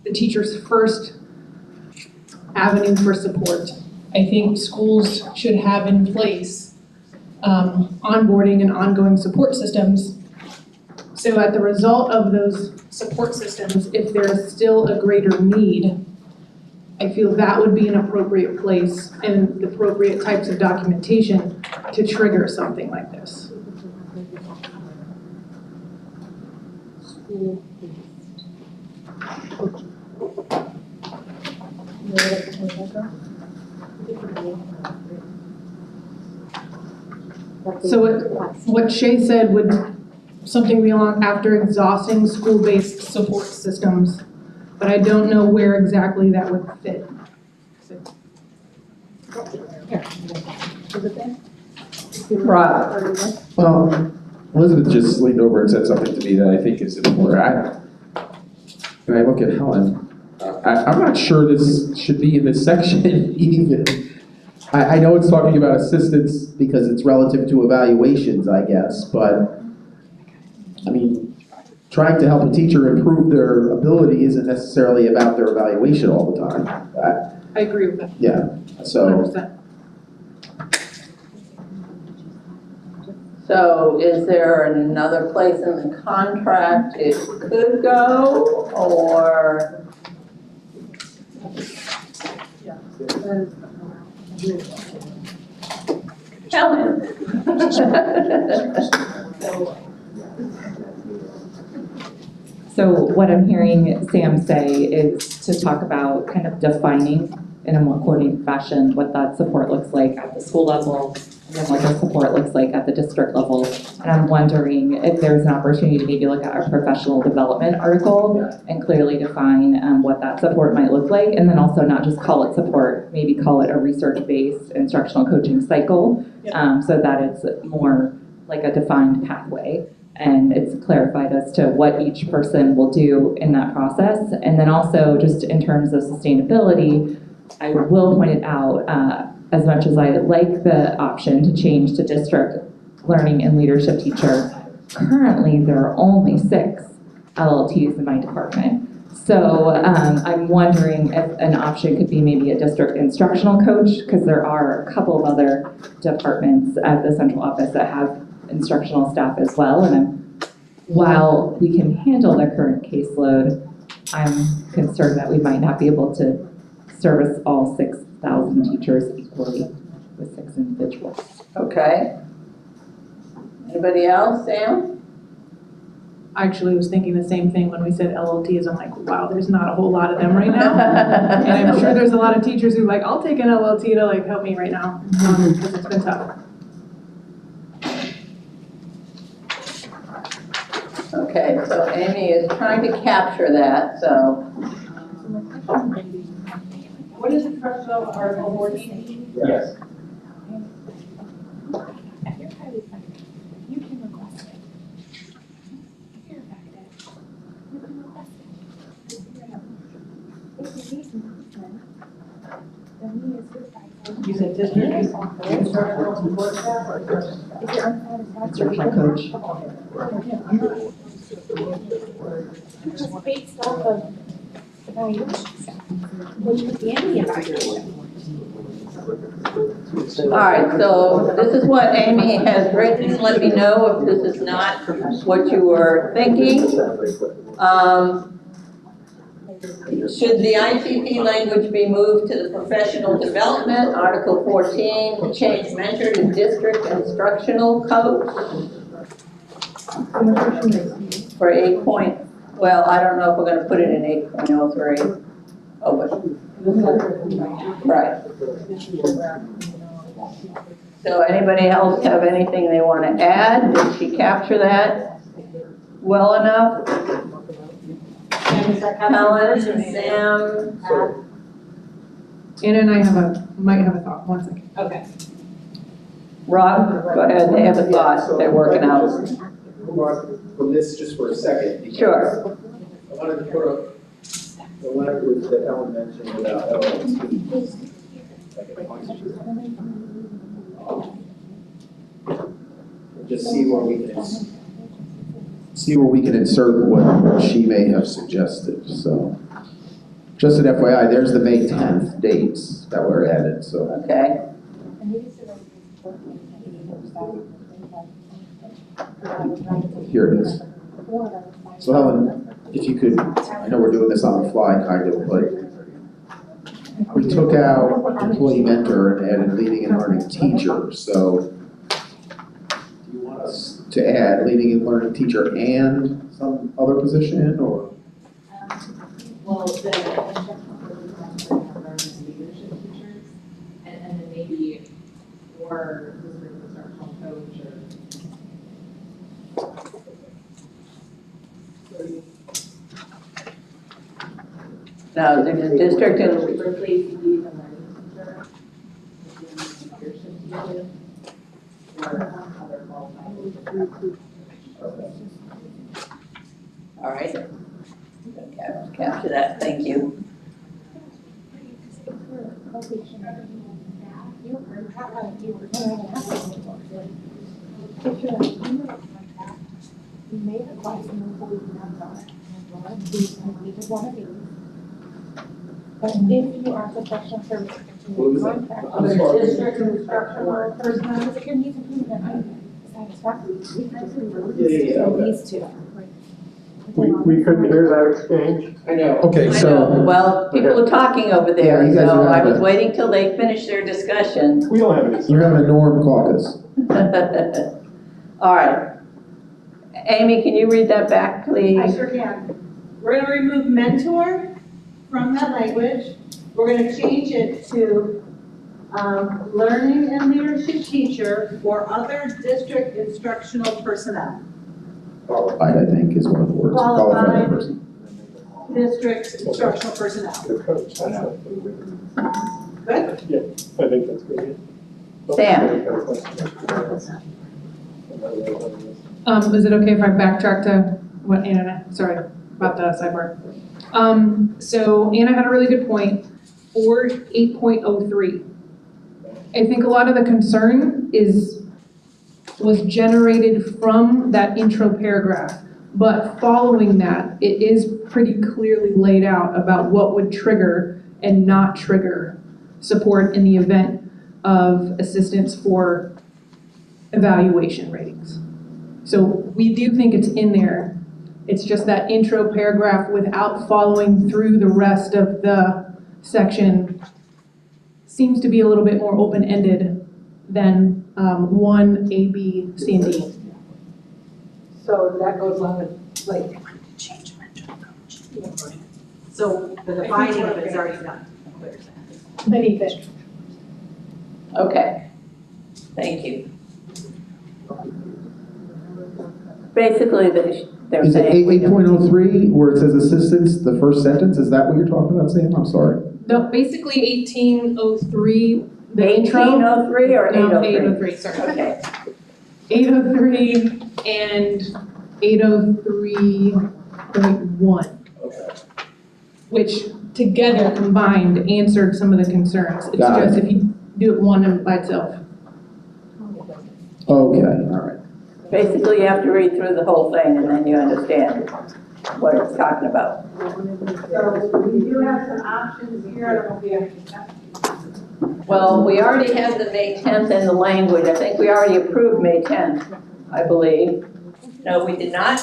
the teacher's first avenue for support. I think schools should have in place onboarding and ongoing support systems. So at the result of those support systems, if there is still a greater need, I feel that would be an appropriate place and the appropriate types of documentation to trigger something like this. So what Shay said would something be along after exhausting school-based support systems, but I don't know where exactly that would fit. Right. Well, Elizabeth just leaned over and said something to me that I think is important. When I look at Helen, I'm not sure this should be in this section even. I know it's talking about assistance because it's relative to evaluations, I guess, but I mean, trying to help a teacher improve their ability isn't necessarily about their evaluation all the time. I agree with that. Yeah, so. 100%. So is there another place in the contract it could go, or? Helen? So what I'm hearing Sam say is to talk about kind of defining in a more coordinated fashion what that support looks like at the school level, and then what the support looks like at the district level. And I'm wondering if there's an opportunity to maybe look at our professional development article and clearly define what that support might look like, and then also not just call it support, maybe call it a research-based instructional coaching cycle, so that it's more like a defined pathway. And it's clarified as to what each person will do in that process. And then also just in terms of sustainability, I will point it out, as much as I like the option to change to district learning and leadership teacher, currently there are only 6 LLTs in my department. So I'm wondering if an option could be maybe a district instructional coach, because there are a couple of other departments at the central office that have instructional staff as well. And while we can handle the current caseload, I'm concerned that we might not be able to service all 6,000 teachers equally with 6 individuals. Okay. Anybody else, Sam? I actually was thinking the same thing when we said LLTs. I'm like, wow, there's not a whole lot of them right now. And I'm sure there's a lot of teachers who are like, I'll take an LLT to like help me right now, because it's been tough. Okay, so Amy is trying to capture that, so. What is it, professional article 14? Yes. You can request it. You're affected. You can request it. If you need movement, then we as supervisors. You said district? If you're unsatisfied. Coach. Just based off of evaluations. Well, you could be any evaluation. All right, so this is what Amy has written. Let me know if this is not what you were thinking. Should the ITP language be moved to the professional development, Article 14, change mentor to district instructional coach? For 8 point, well, I don't know if we're going to put it in 8.03. Oh, but, right. So anybody else have anything they want to add? Did she capture that well enough? Helen, Sam? Anna and I might have a thought. 1 second. Okay. Rob, go ahead, they have a thought, they're working out. Move on from this just for a second. Because Sure. I wanted to put up the language that Ellen mentioned about LLTs. Just see where we can insert what she may have suggested. So, just an FYI, there's the May 10th dates that were added. So. Okay. Here it is. So Helen, if you could, I know we're doing this on the fly kind of, but we took out employee mentor and added leading and learning teacher. So do you want us to add leading and learning teacher and some other position, or? Well, the instructional coaches have learning leadership teachers, and then maybe or district instructional coach or. No, there's a district in, Replace lead and learning teacher. Leadership teacher. Or other qualified. all right. Capture that, thank you. You may apply some employees please complete one of these. But if you are professional service continuing contract, other district instructional personnel, if your needs improvement are satisfactory, we can just release these two. We couldn't hear that exchange. I know. Okay, I so. know. Well, people are talking over there, Yeah, you guys so are I having was a- waiting till they finished their discussion. We don't have any. You're having a Norm caucus. All right. Amy, can you read that back, please? I sure can. We're gonna remove mentor from that language. We're gonna change it to learning and leadership teacher or other district instructional personnel. Qualified, I think, is one of the words. Qualified. person. District instructional personnel. The coach, I know. Good? Yeah, I think that's good. Sam. Is it okay if I backtrack to what Anna, sorry about the sidebar. So Anna had a really good point for 8.03. I think a lot of the concern was generated from that intro paragraph, but following that, it is pretty clearly laid out about what would trigger and not trigger support in the event of assistance for evaluation ratings. So we do think it's in there. It's just that intro paragraph without following through the rest of the section seems to be a little bit more open-ended than 1, A, B, C, and D. So that goes along with, like. So the defining of it is already done. Beneath it. Okay, thank you. Basically, they're Is it saying. 8.03 where it says assistance, the first sentence? Is that what you're talking about, Sam? I'm sorry. No, basically 1803, the intro. 1803 or No, 803? 803, sorry. Okay. 803 and 803.1. Which together combined answered some of the concerns. It's Got it. just if you do it one by itself. Okay, all right. Basically, you have to read through the whole thing and then you understand what it's talking about. So we do have some options here. I don't know if you have discussed. Well, we already had the May 10th in the language. I think we already approved May 10th, I believe. No, we did not?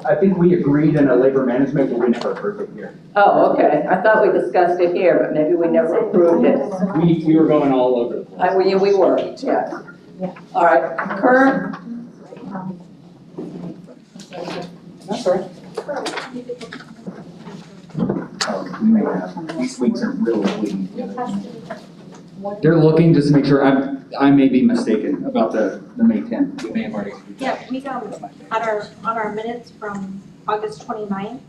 I think we agreed in a labor management, but we never approved it here. Oh, okay. I thought we discussed it here, but maybe we never approved it. We were going all over the place. We were, yeah. All right, Kern? That's all right. We may have, these weeks are really bleeding together. They're looking just to make sure, I may be mistaken about the May 10th. We may have already. Yeah, we on our minutes from August 29th,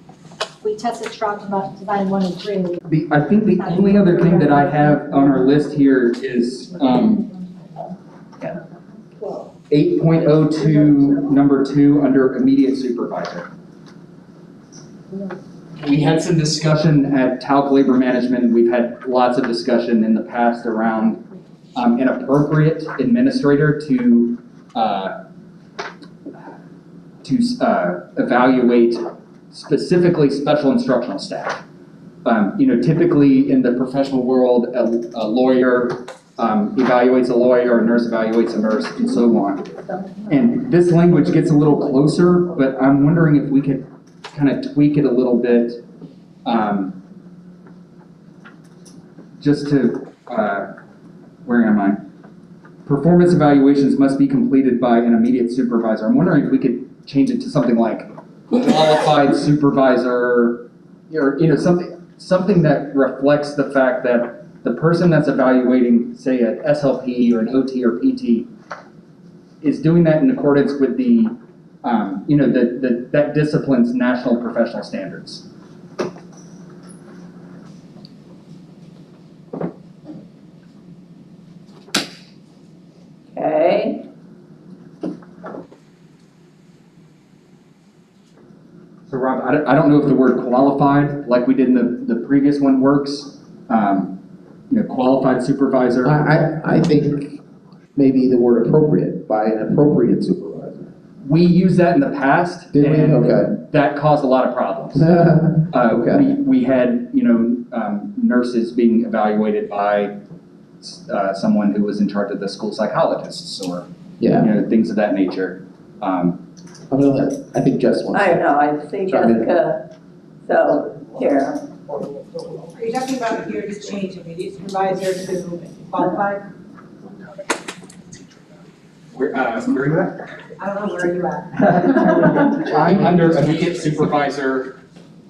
we tested strong design 1 and 3. I think the only other thing that I have on our list here is 8.02, number 2, under immediate supervisor. We had some discussion at TALC Labor Management. We've had lots of discussion in the past around an appropriate administrator to evaluate specifically special instructional staff. Typically in the professional world, a lawyer evaluates a lawyer, a nurse evaluates a nurse, and so on. And this language gets a little closer, but I'm wondering if we could kind of tweak it a little bit, just to, where am I? Performance evaluations must be completed by an immediate supervisor. I'm wondering if we could change it to something like qualified supervisor, or something that reflects the fact that the person that's evaluating, say, an SLP or an OT or PT is doing that in accordance with the, that discipline's national professional standards. Okay. So Rob, I don't know if the word qualified, like we did in the previous one, works. Qualified supervisor. I think maybe the word appropriate, by an appropriate supervisor. We used that in the past. Did we? And Okay. that caused a lot of problems. Okay. We had, nurses being evaluated by someone who was in charge of the school psychologists or, things of that nature. I think Jess wants I to. know, I see Jessica. So, here. Are you talking about here to change immediate supervisor to qualified? Where are you at? I don't know, where are you at? I'm under immediate supervisor,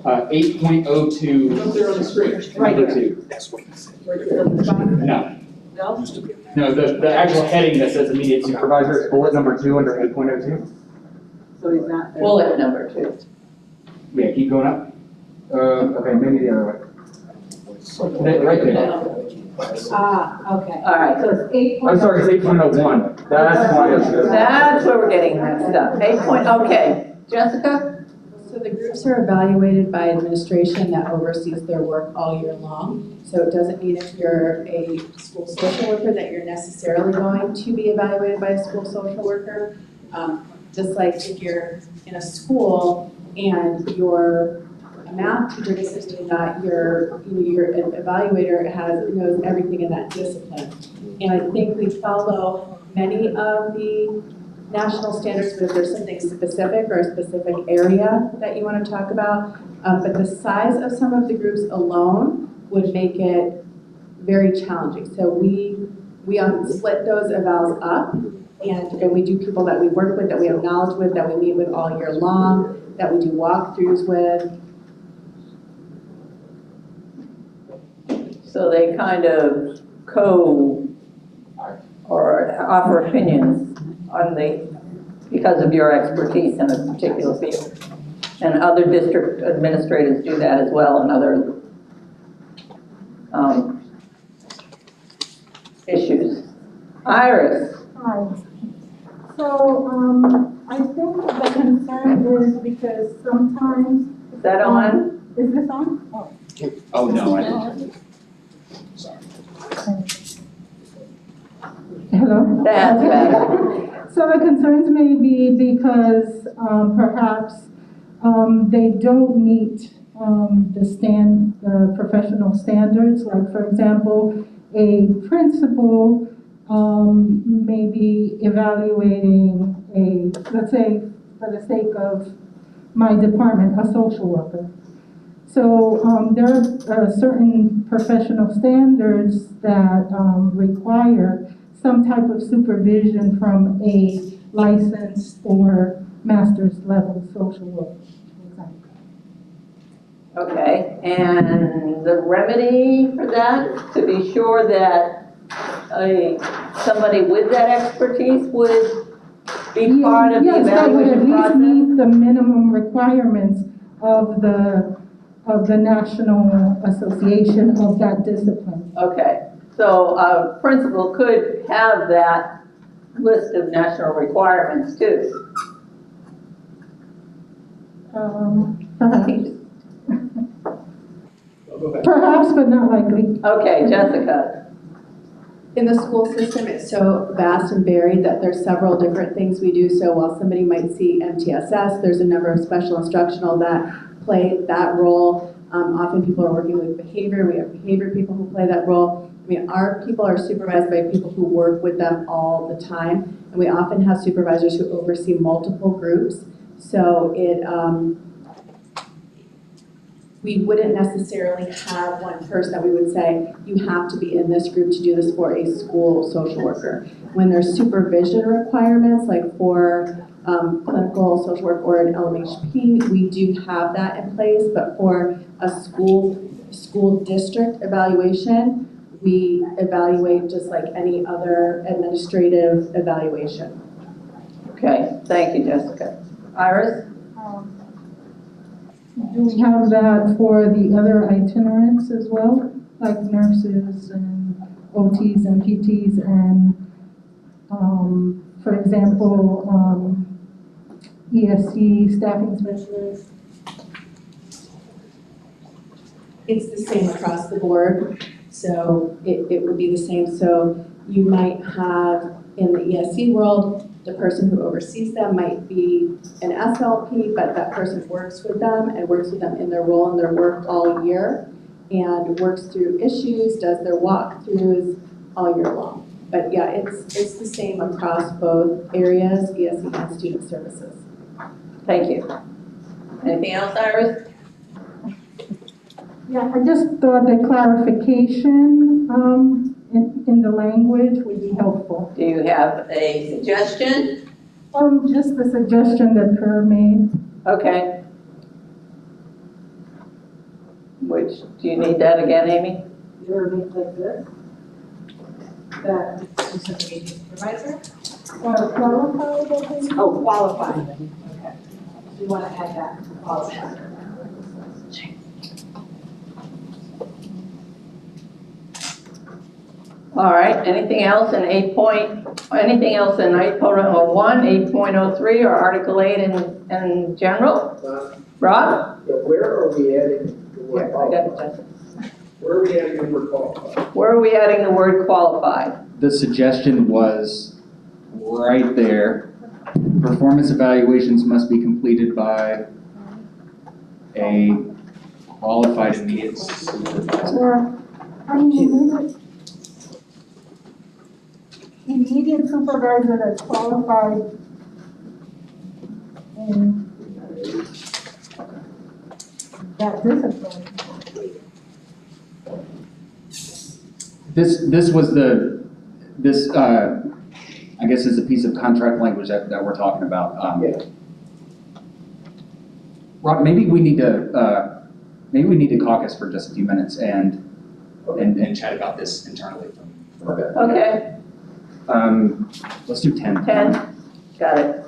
8.02. Up there on the screen. Right here. Number 2. That's what he said. Right there at the bottom? No. No? No, the actual heading that says immediate supervisor is bullet number 2 under 8.02. So he's not there. Bullet number 2. Yeah, keep going up. Okay, maybe the other way. Right there. Ah, okay. All right. So it's 8. I'm sorry, it's 8.01. That's why it's. That's where we're getting mixed up. 8 point, okay. Jessica? So the groups are evaluated by administration that oversees their work all year long. So it doesn't mean if you're a school social worker that you're necessarily going to be evaluated by a school social worker. Just like if you're in a school and you're a math teacher assistant, that your evaluator knows everything in that discipline. And I think we follow many of the national standards, but if there's something specific or a specific area that you want to talk about, but the size of some of the groups alone would make it very challenging. So we split those evals up, and we do people that we work with, that we have knowledge with, that we meet with all year long, that we do walkthroughs with. So they kind of or offer opinions on because of your expertise in a particular field. And other district administrators do that as well in other issues. Iris. Hi. So, I think the concern is because sometimes. Is that on? Is this on? Oh. Oh, no, I didn't. Hello? That's better. So the concerns may be because perhaps they don't meet the professional standards. Like, for example, a principal may be evaluating let's say, for the sake of my department, a social worker. So there are certain professional standards that require some type of supervision from a licensed or master's level social worker, for example. Okay, and the remedy for that, to be sure that somebody with that expertise would be part of the Yes, that would at evaluation least process? meet the minimum requirements of the National Association of that discipline. Okay, so a principal could have that list of national requirements too. Perhaps. Perhaps, but not likely. Okay, Jessica. In the school system, it's so vast and varied that there's several different things we do. So while somebody might see MTSS, there's a number of special instructional that play that role. Often people are working with behavior. We have behavior people who play that role. I mean, our people are supervised by people who work with them all the time. And we often have supervisors who oversee multiple groups. So we wouldn't necessarily have one person that we would say, you have to be in this group to do this for a school social worker. When there's supervision requirements, like for clinical social work or an LMHP, we do have that in place, but for a school district evaluation, we evaluate just like any other administrative evaluation. Okay, thank you, Jessica. Iris? Do we have that for the other itinerants as well, like nurses and OTs and PTs and, for example, ESC staffing specialists? It's the same across the board, so it would be the same. So you might have in the ESC world, the person who oversees them might be an SLP, but that person works with them and works with them in their role and their work all year and works through issues, does their walkthroughs all year long. But yeah, it's the same across both areas, ESC and student services. Thank you. Anything else, Iris? Yeah, I just thought the clarification in the language would be helpful. Do you have a suggestion? Just the suggestion that Per made. Okay. Which, do you need that again, Amy? You're make like this. That supervisor? Qualified, I think. Oh, qualified. Okay. You want to add that, qualified. All right, anything else in anything else in 8.01, 8.03, or Article 8 in general? Rob? Yeah, where are we adding the word Here, I got it, qualified? Jessica. Where are we adding the word qualified? Where are we adding the word qualified? The suggestion was right there. Performance evaluations must be completed by a qualified immediate supervisor. Or, I mean, immediate supervisor that's qualified in that discipline. This was I guess is a piece of contract language that we're talking about. Rob, maybe we need to caucus for just a few minutes and chat about this internally. Okay. Let's do 10. 10, got it.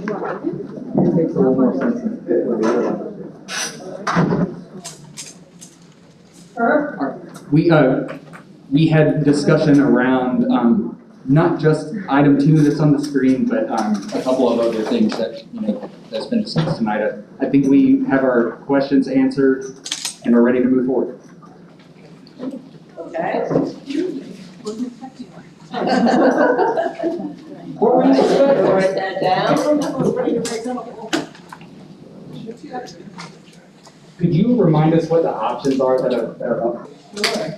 makes a little more sense than what the other one. We had discussion around, not just item 2 that's on the screen, but, a couple of other things that, that's been discussed tonight. I think we have our questions answered and are ready to move forward. Okay. What were you saying? Write that down. Could you remind us what the options are that are up? Sure.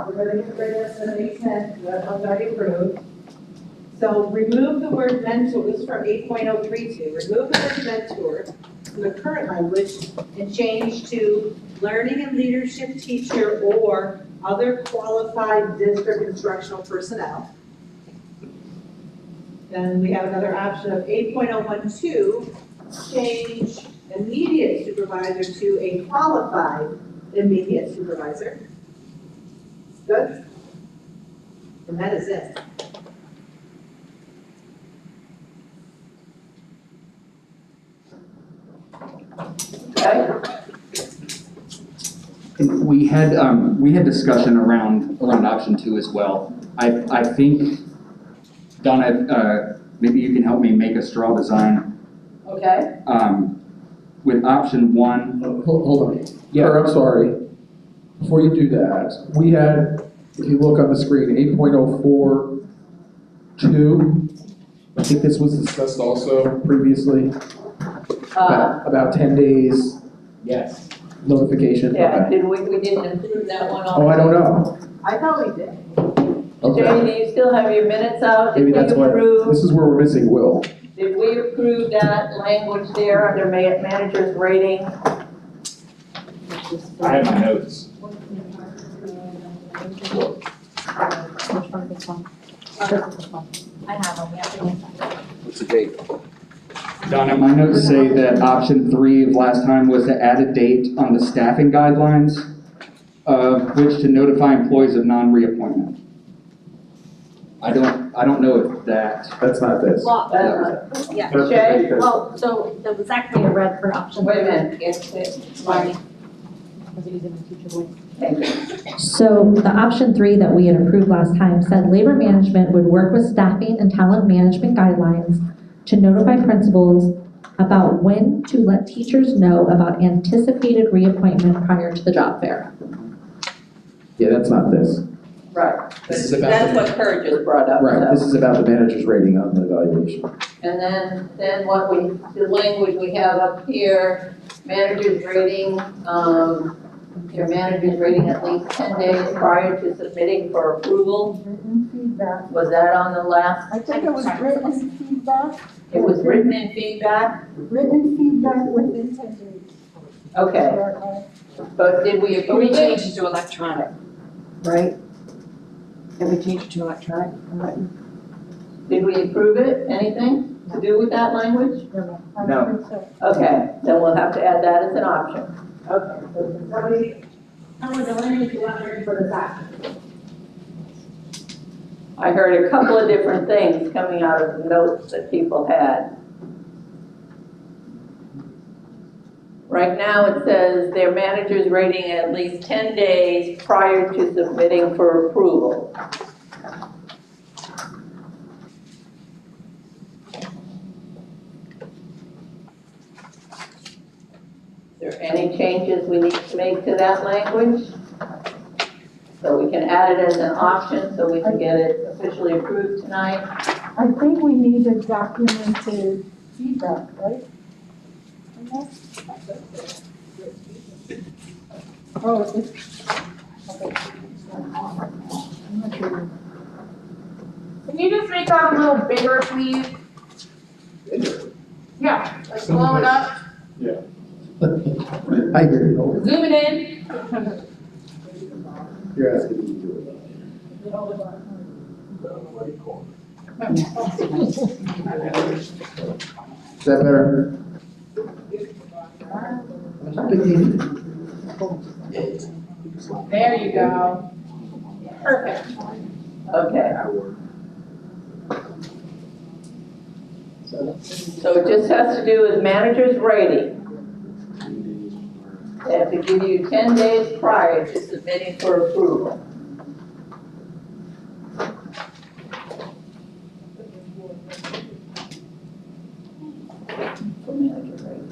We're gonna get rid of the May 10th, that one's already approved. So remove the word mentor, this is from 8.032, remove the word mentor from the current language and change to learning and leadership teacher or other qualified district instructional personnel. Then we have another option of 8.012, change immediate supervisor to a qualified immediate supervisor. Good? And that is it. Okay. We had discussion around option 2 as well. I think, Donna, maybe you can help me make a straw design. Okay. With option 1. Hold on. Yeah, I'm sorry. Before you do that, we had, if you look on the screen, 8.042. I think this was discussed also previously. About 10 days Yes. notification. Yeah, Okay. we didn't include that one on. Oh, I don't know. I thought we did. Okay. Jay, do you still have your minutes out? Maybe Did we that's what, approve- this is where we're missing Will. Did we approve that language there under manager's rating? I have my notes. I have them, we have to go back. What's the date? Donna, my notes say that option 3 of last time was to add a date on the staffing guidelines, which to notify employees of non-reappointment. I don't know if That's not this. Well, Yeah. yeah. Jay? Oh, so that was actually a red for option. Wait a minute, Sorry. Thank you. So the option 3 that we had approved last time said labor management would work with staffing and talent management guidelines to notify principals about when to let teachers know about anticipated reappointment prior to the job fair. Yeah, that's not this. Right. This is about That's the- what Kurt just brought up. Right, so. this is about the manager's rating on the evaluation. And then the language we have up here, manager's rating, your manager's rating at least 10 days prior to submitting for approval. Written feedback. Was that on the last? I think it was written feedback. It was written in feedback? Written feedback within 10 days. Okay. But did we But we approve changed it? it to electronic, right? Did we change it to electronic? Did we approve it? Anything to do with that language? No. Okay, then we'll have to add that as an option. Okay, so somebody, tell me the language you want written for the doc. I heard a couple of different things coming out of the notes that people had. Right now, it says their manager's rating at least 10 days prior to submitting for approval. Is there any changes we need to make to that language? So we can add it as an option, so we can get it officially approved tonight. I think we need a documented feedback, right? Oh, it's, okay. I'm not sure. Can you just make that a little bigger, please? Yeah, like blow it up, I hear you. zoom it in. You're asking me to do it. Is that better? There you go. Perfect. Okay. So it just has to do with manager's rating. They have to give you 10 days prior to submitting for approval. For manager rating.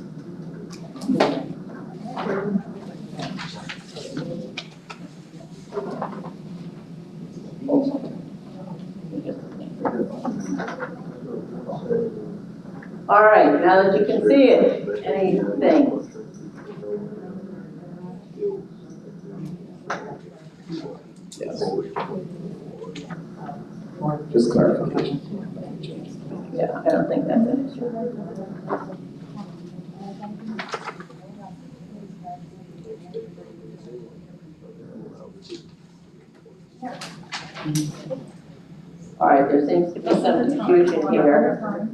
All right, now that you can see it, anything? Yes. Just clarification. Yeah, I don't think that's an issue. All right, there seems to be some confusion here.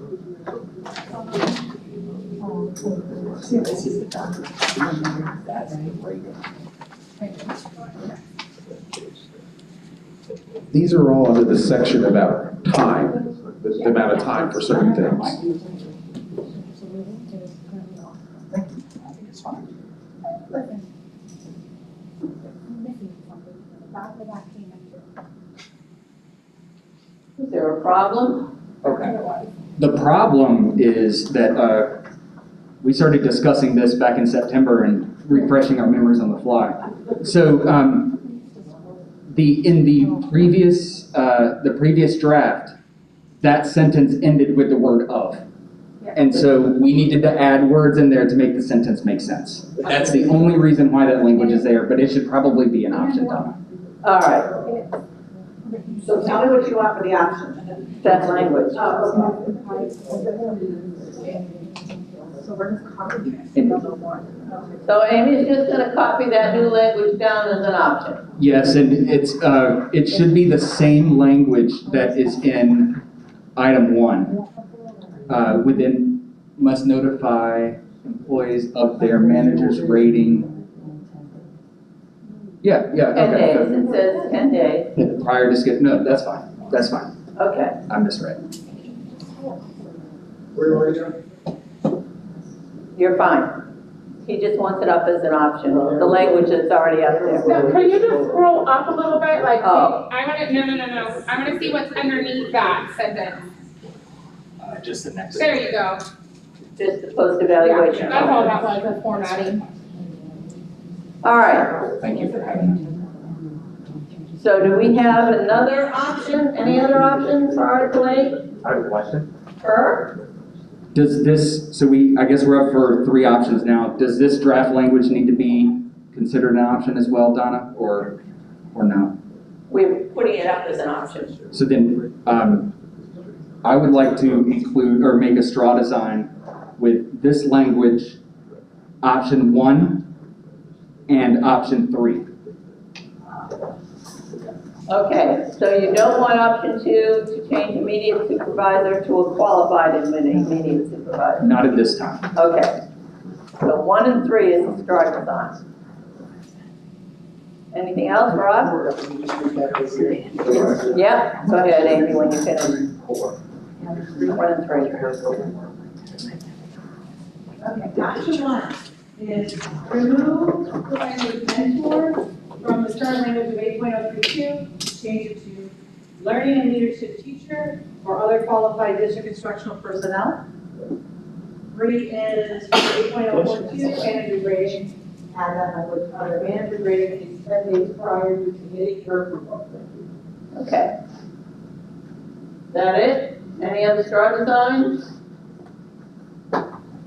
These are all under the section about time, the amount of time for certain things. Is there a problem? Okay. The problem is that we started discussing this back in September and refreshing our memories on the fly. So in the previous draft, that sentence ended with the word of. And so we needed to add words in there to make the sentence make sense. That's the only reason why that language is there, but it should probably be an option, Donna. All right. So tell me what you want for the option. That language. So Amy's just gonna copy that new language down as an option. Yes, and it should be the same language that is in item 1. Within, must notify employees of their manager's rating. Yeah, 10 okay. days, it says 10 days. Prior to skip, no, that's fine. Okay. I misread. Where are you? You're fine. He just wants it up as an option, the language that's already up there. So could you just scroll up a little bit, like, Oh. I wanna, no, I wanna see what's underneath that sentence. Just the next. There you go. Just the post-evaluation. Yeah, that's all that was, the formatting. All right, Thank you for having me. so do we have another option, any other options for Article 8? I have a question. Sure. Does this, I guess we're up for 3 options now. Does this draft language need to be considered an option as well, Donna, or no? We're putting it up as an option. So then, I would like to include or make a straw design with this language, option 1 and option 3. Okay, so you don't want option 2 to change immediate supervisor to a qualified immediate supervisor? Not at this time. Okay, so 1 and 3 is the straw design. Anything else, Rob? Yeah, go ahead, Amy, when you finish. 1 and 3. Okay, option 1 is remove the language mentor from the start language of 8.032, change it to learning and leadership teacher or other qualified district instructional personnel. 3 is 8.042, manager grading, add that language under manager grading is 10 days prior to committee your approval. Okay. Is that it? Any other straw designs?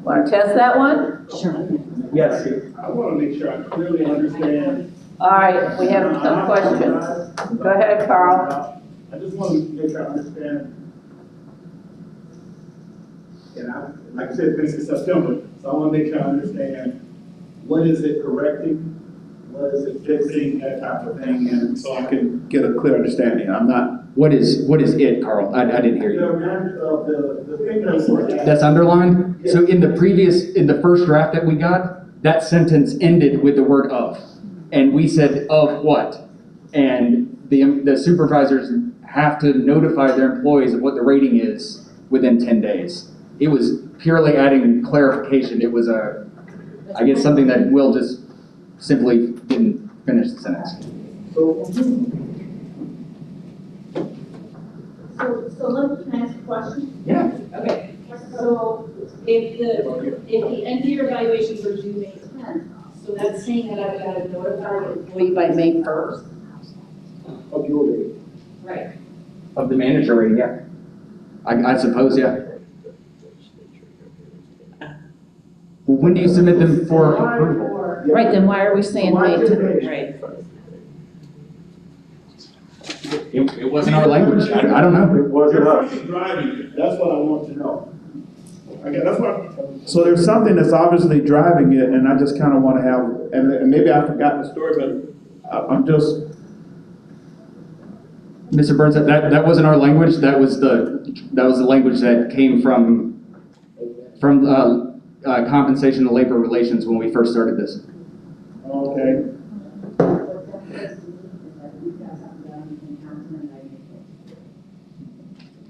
Want to test that one? Sure. Yes. I want to make sure I clearly understand. All right, we have some questions. Go ahead, Carl. I just want to make sure I understand. And like I said, this is September, so I want to make sure I understand what is it correcting, what is it fixing, that type of thing, and so I can get a clear understanding. I'm not. What is it, Carl? I didn't hear you. The thing That's underlined? So in the first draft that we got, that sentence ended with the word of. And we said, of what? And the supervisors have to notify their employees of what the rating is within 10 days. it was purely adding clarification. It was I guess something that Will just simply didn't finish the sentence. So let me ask a question. Yeah. Okay, so if the end of your evaluations are due May 10th, so that's saying that I've got to notify the employee by May 1st? Of your rate. Right. Of the manager rating, yeah. I suppose, yeah. Well, when do you submit them for approval? Right, then why are we saying May 10th? Right. It wasn't our language. I don't know. It wasn't us. Driving it. That's what I want to know. Okay, that's what. So there's something that's obviously driving it, and I just kind of want to have, and maybe I forgot the story, but I'm just. Mr. Burns, that wasn't our language. That was the language that came from compensation and labor relations when we first started this. Okay.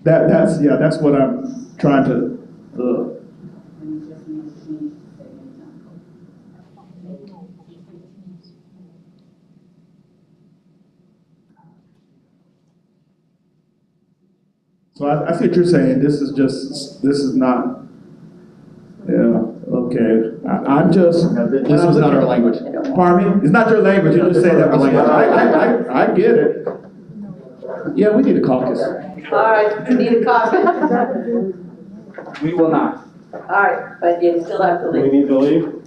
That's what I'm trying to. So I see what you're saying. This is not. Yeah. Okay. I'm just. This was not our language. Pardon me? It's not your language. You just say that language. I get it. Yeah, we need a caucus. All right, we need a copy. We will not. All right, but you still have to We leave. need to leave?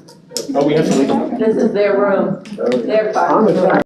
Oh, we have to leave. This is their room, their I'm part. a-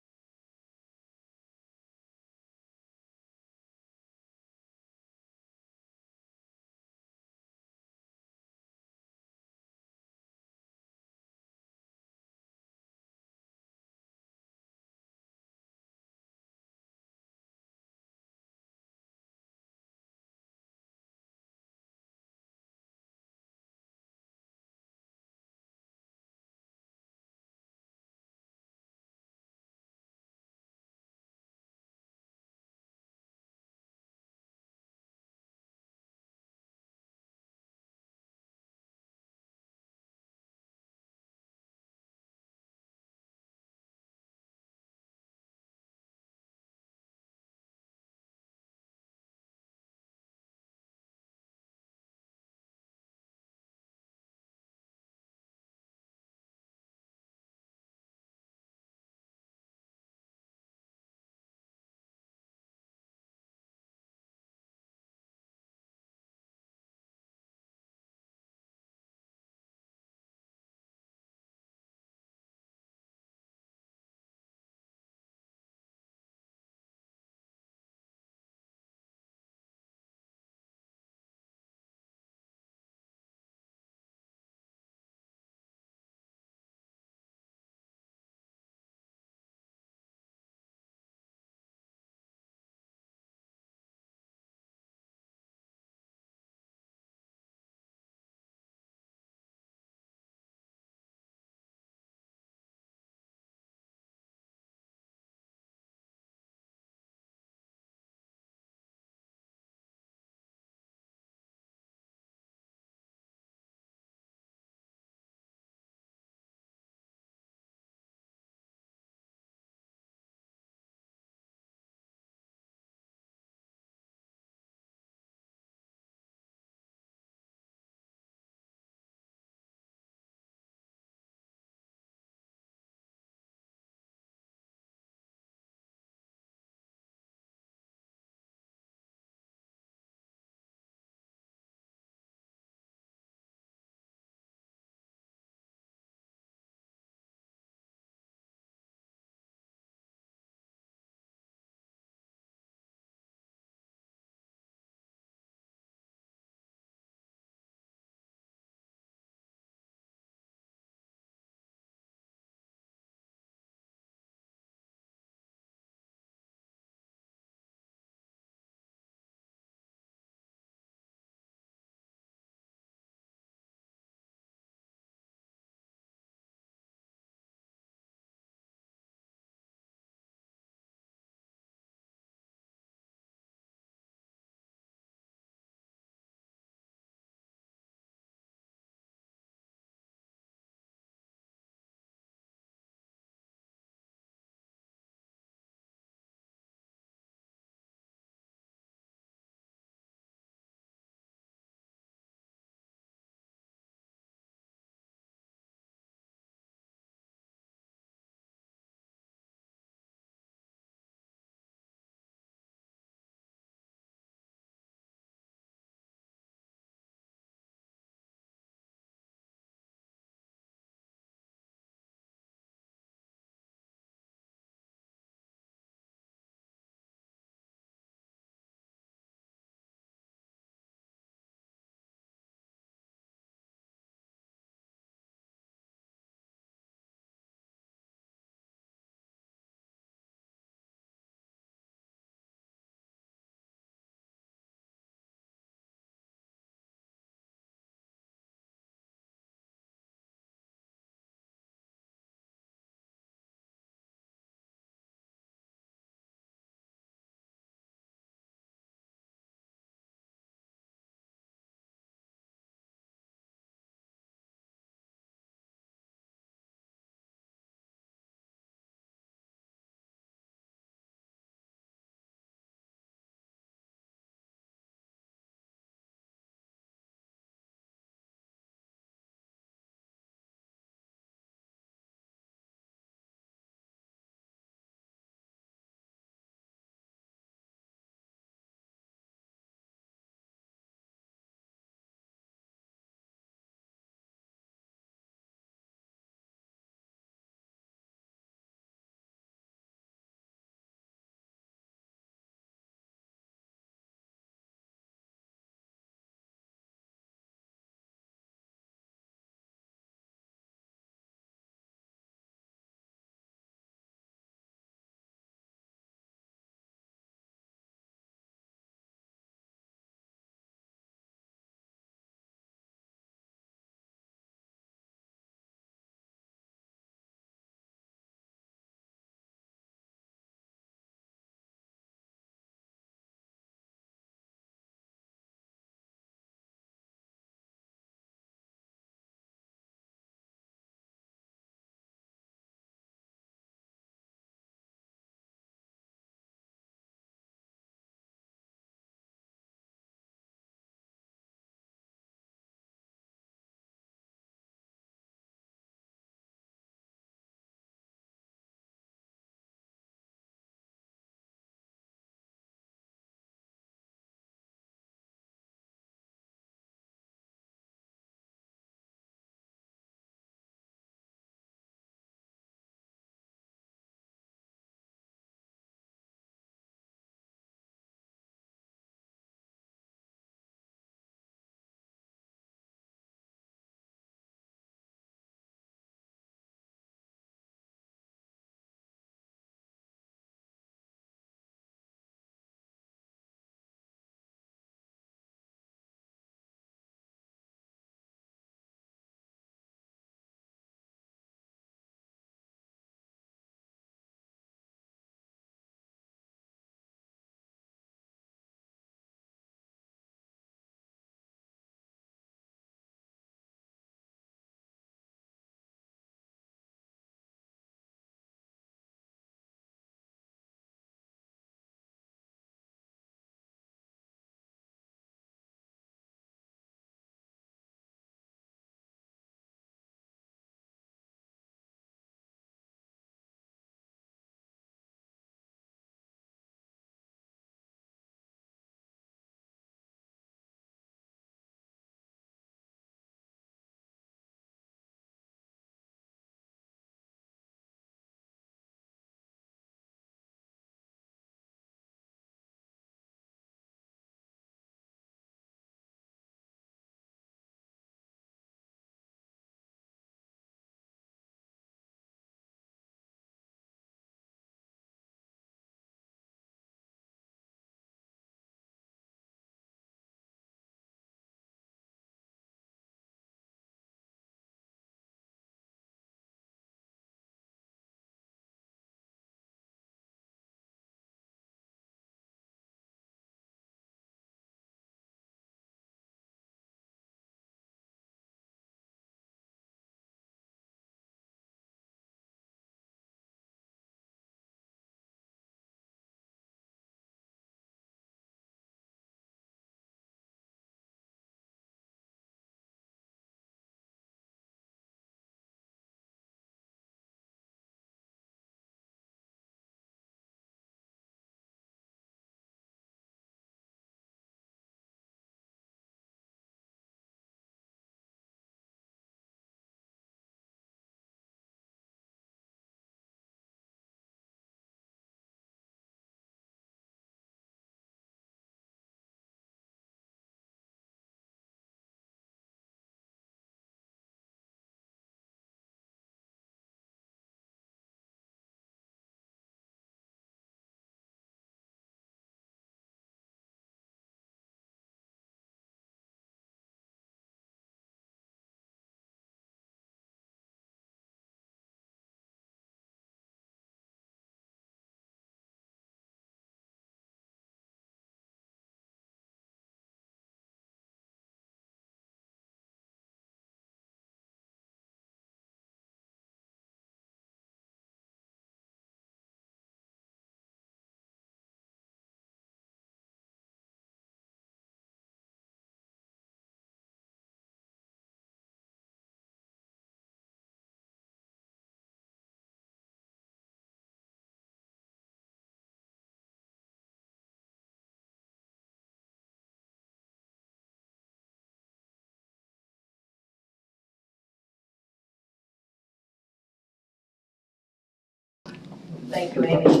Thank you, Amy.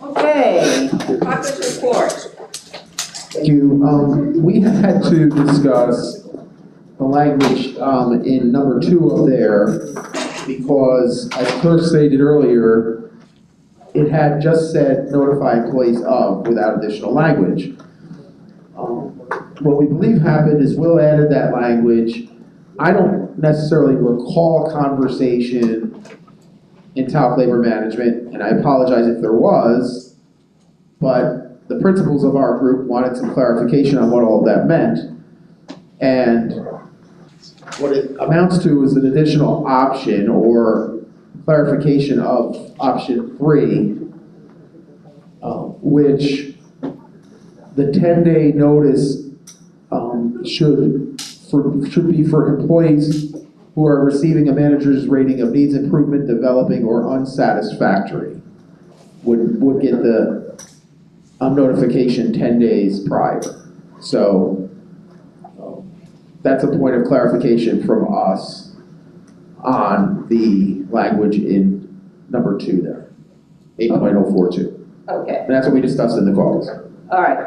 Okay, caucus report. Thank you. We had to discuss the language in number 2 up there because, as Claire stated earlier, it had just said notify employees of without additional language. What we believe happened is Will added that language. I don't necessarily recall a conversation in TALC labor management, and I apologize if there was, but the principals of our group wanted some clarification on what all of that meant. And what it amounts to is an additional option or clarification of option 3, which the 10-day notice should be for employees who are receiving a manager's rating of needs improvement, developing, or unsatisfactory would get the notification 10 days prior. So that's a point of clarification from us on the language in number 2 there, 8.042. Okay, And that's what we discussed in the caucus. all right.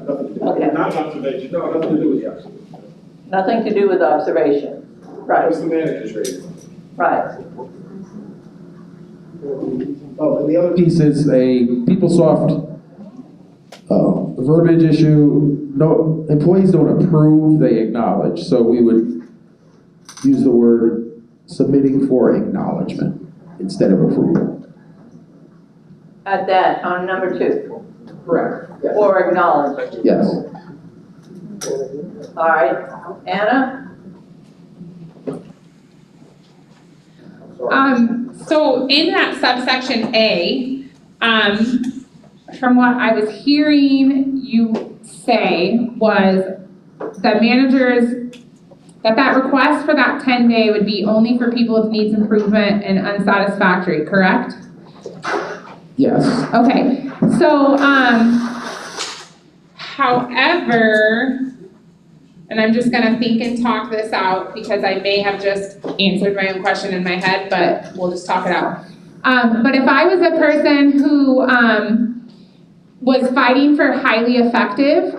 Okay. Not observation, no, nothing to do with the observation. Nothing to do with observation. Right, What's the manager's rating? right. Oh, and the other piece is a PeopleSoft verbiage issue. No, employees don't approve, they acknowledge. So we would use the word submitting for acknowledgement instead of approval. At that, on number 2. Correct. Yes. Or acknowledge. Yes. All right, Anna? So in that subsection A, from what I was hearing you say was that managers, that request for that 10-day would be only for people with needs improvement and unsatisfactory, correct? Yes. Okay, so, however, and I'm just gonna think and talk this out because I may have just answered my own question in my head, but we'll just talk it out. But if I was a person who was fighting for highly effective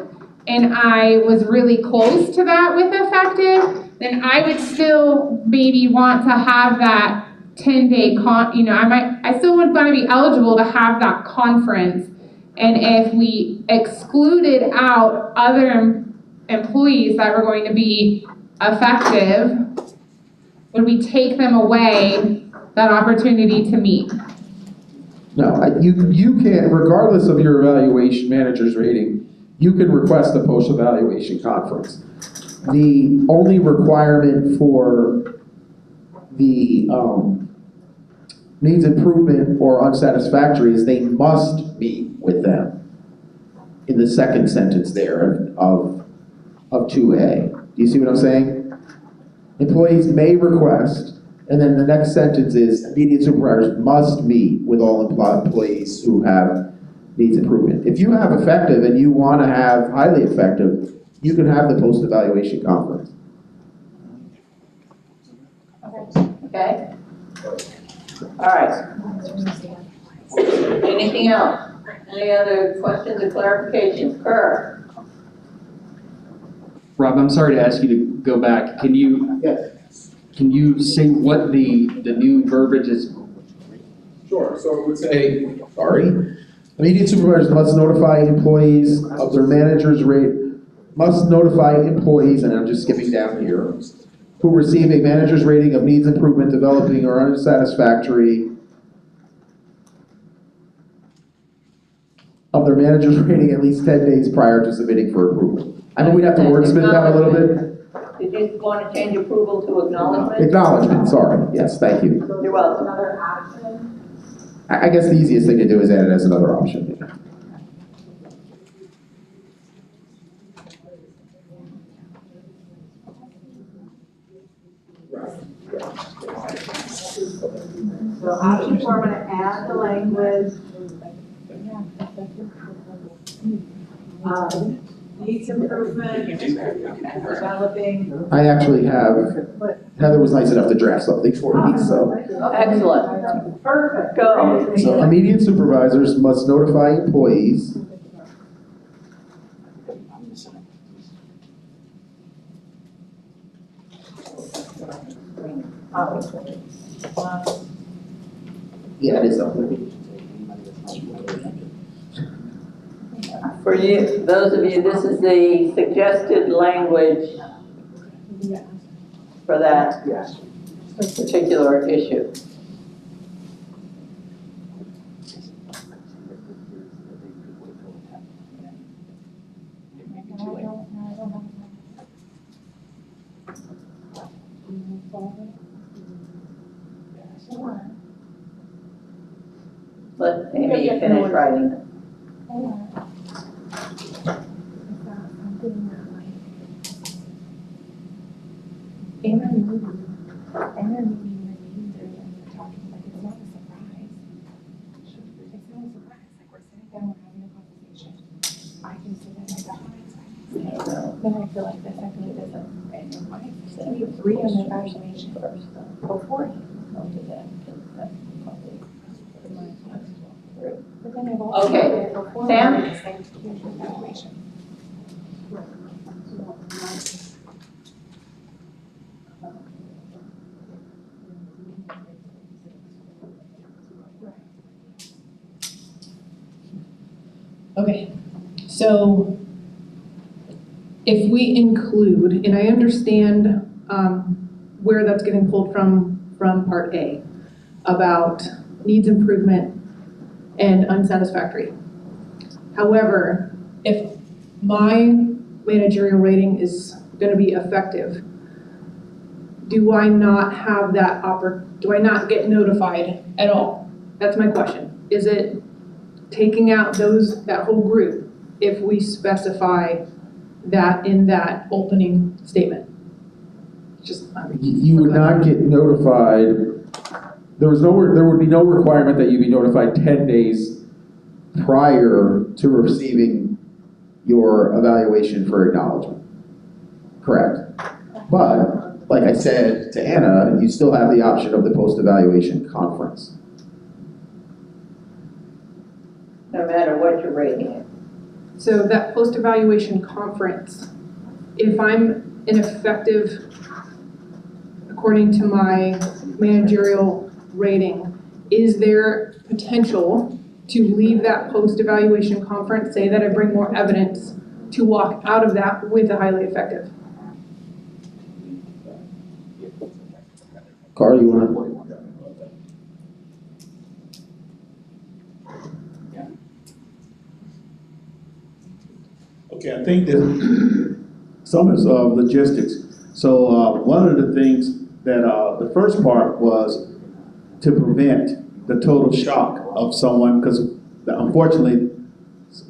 and I was really close to that with effective, then I would still maybe want to have that 10-day I still would want to be eligible to have that conference. And if we excluded out other employees that were going to be effective, would we take them away that opportunity to meet? No, you can, regardless of your evaluation manager's rating, you can request a post-evaluation conference. The only requirement for the needs improvement or unsatisfactory is they must meet with them in the second sentence there of 2A. Do you see what I'm saying? Employees may request, and then the next sentence is immediate supervisors must meet with all employees who have needs improvement. If you have effective and you want to have highly effective, you can have the post-evaluation conference. Okay? All right. Anything else? Any other questions or clarifications? Kerr? Rob, I'm sorry to ask you to go back. Can you say what the new verbiage is? Sure, so it would say, immediate supervisors must notify employees of their manager's rate, must notify employees, and I'm just skipping down here, who receive a manager's rating of needs improvement, developing, or unsatisfactory, of their manager's rating at least 10 days prior to submitting for approval. I know we'd have to wordsmith that a little bit. Did you want to change approval to acknowledgement? Acknowledgement, sorry, yes, thank you. You're welcome. Another option. I guess the easiest thing to do is add it as another option. So option 4, I'm going to add the language. needs improvement, developing. I actually have, Heather was nice enough to draft something for me, so. Excellent. Perfect. Go. So immediate supervisors must notify employees yeah, it is something. For you, those of you, this is the suggested language for that particular issue. Let Amy finish writing. In our meeting, when we're meeting through and we're talking, like, it's not a surprise. It's not a surprise, like, we're sitting down, we're having a conversation. I can sit in like that. Then I feel like this, I feel like this, and we agree on the evaluation beforehand. But then I've also Okay. read it before Sam? and it's like, here's your evaluation. Okay, so if we include, and I understand where that's getting pulled from part A, about needs improvement and unsatisfactory. However, if my managerial rating is gonna be effective, do I not have that do I not get notified at all? That's my question. Is it taking out that whole group if we specify that in that opening statement? You would not get notified, there would be no requirement that you be notified 10 days prior to receiving your evaluation for acknowledgement. Correct. But, like I said to Anna, you still have the option of the post-evaluation conference. No matter what you're rating it. So that post-evaluation conference, if I'm ineffective according to my managerial rating, is there potential to leave that post-evaluation conference, say that I bring more evidence, to walk out of that with a highly effective? Carl, you want to? Okay, I think that some is logistics. So one of the things that the first part was to prevent the total shock of someone, because unfortunately,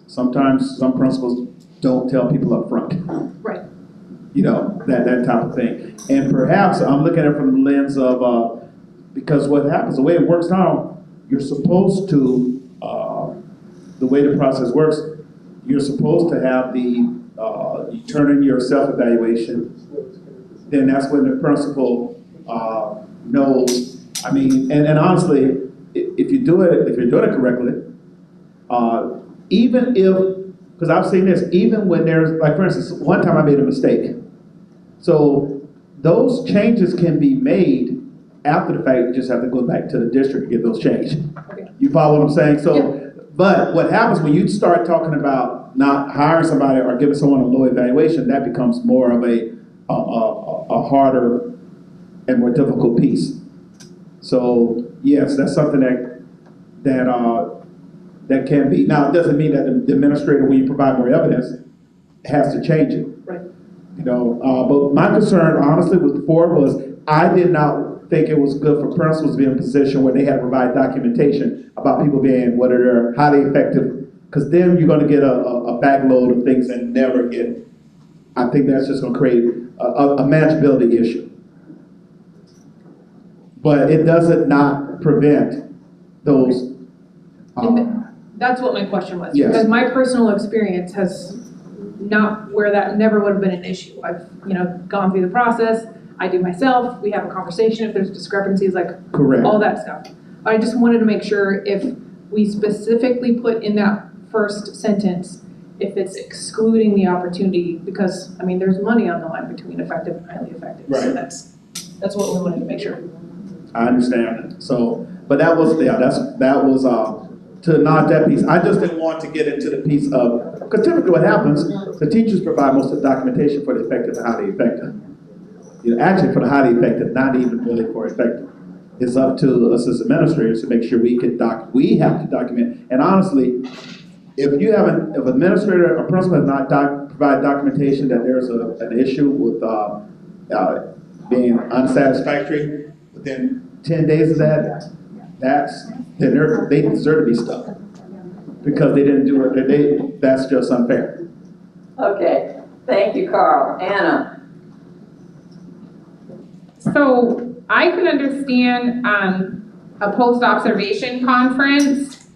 sometimes some principals don't tell people up front. Right. You know, that type of thing. And perhaps I'm looking at it from the lens of, because what happens, the way it works now, you're supposed to, the way the process works, you're supposed to have you turn in your self-evaluation, then that's when the principal knows. I mean, and honestly, if you're doing it correctly, even if, because I've seen this, even when there's, like for instance, one time I made a mistake. So those changes can be made after the fact. You just have to go back to the district and get those changed. Okay. You follow what I'm saying? So, Yeah. But what happens when you start talking about not hiring somebody or giving someone a low evaluation, that becomes more of a harder and more difficult piece. So yes, that's something that can be. Now, it doesn't mean that the administrator, when you provide more evidence, has to change it. Right. You know, but my concern, honestly, with 4 was I did not think it was good for principals to be in a position where they had to provide documentation about people being, whether they're highly effective, because then you're going to get a backload of things and never get. I think that's just going to create a manageability issue. But it doesn't not prevent those. And that's what my question was. Yes. Because my personal experience has not where that never would have been an issue. I've, gone through the process, I do myself, we have a conversation if there's discrepancies, like Correct. all that stuff. I just wanted to make sure if we specifically put in that first sentence, if it's excluding the opportunity, because, there's money on the line between effective and highly effective. So Right. that's what we wanted to make sure. I understand. So, but that was, to nod that piece. I just didn't want to get into the piece of, because typically what happens, the teachers provide most of the documentation for the effective and highly effective. Actually for the highly effective, not even really for effective. It's up to us as administrators to make sure we have to document. And honestly, if an administrator, a principal has not provide documentation that there's an issue with being unsatisfactory within 10 days of that, then they deserve to be stuck because they didn't do it. That's just unfair. Okay, thank you, Carl. Anna? So I could understand a post-observation conference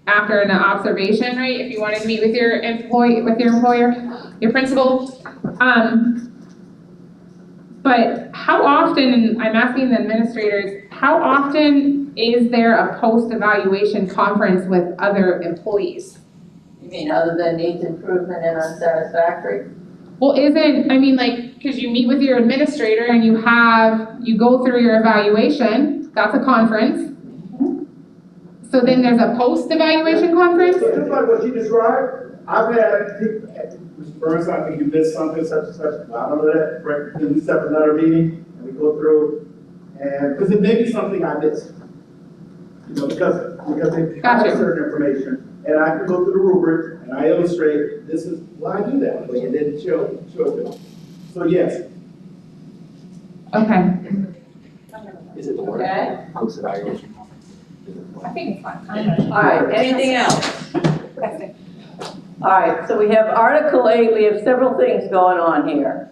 after an observation, right? If you wanted to meet with your employer, your principal. But how often, and I'm asking the administrators, how often is there a post-evaluation conference with other employees? You mean other than needs improvement and unsatisfactory? Well, because you meet with your administrator and you go through your evaluation, that's a conference. So then there's a post-evaluation conference? So just like what you described, I've had people, Mr. Burns, I think you missed something, such and such, I don't know that, right? Then we set another meeting, and we go through, and, because it may be something I missed. Because they have certain information, and I can go through the rubric, and I illustrate, this is why I do that, and then show it. So yes. Okay. Is it Okay. post-evaluation? I think it's fine. All right, anything else? All right, so we have Article 8, we have several things going on here.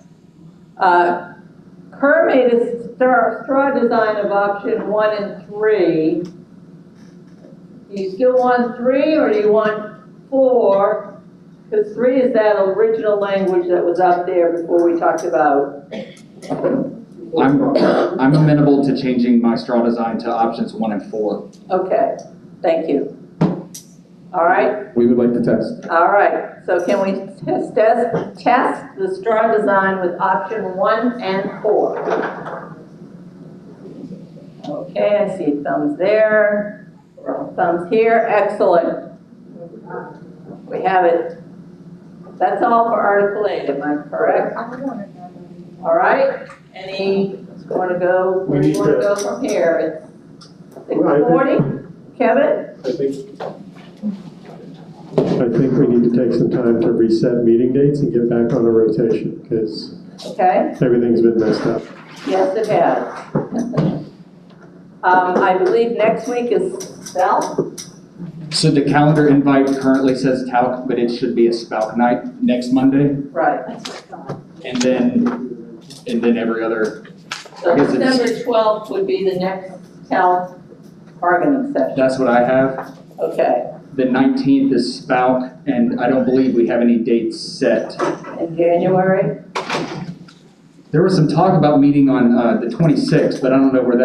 Kerr made a straw design of option 1 and 3. Do you still want 3 or do you want 4? Because 3 is that original language that was up there before we talked about. I'm amenable to changing my straw design to options 1 and 4. Okay, thank you. All right. We would like to test. All right, so can we test the straw design with option 1 and 4? Okay, I see thumbs there, thumbs here, excellent. We have it. That's all for Article 8, am I correct? All right, where do you want to go from here? It's 6:40, Kevin? I think we need to take some time to reset meeting dates and get back on a rotation, because everything's been messed up. Yes, it has. I believe next week is SPALC. So the calendar invite currently says TALC, but it should be a SPALC night next Monday, Right. and then every other. So I guess it's- December 12th would be the next TALC bargaining session. That's what I have. Okay. The 19th is SPALC, and I don't believe we have any dates set. In January? There was some talk about meeting on the 26th, but I don't know where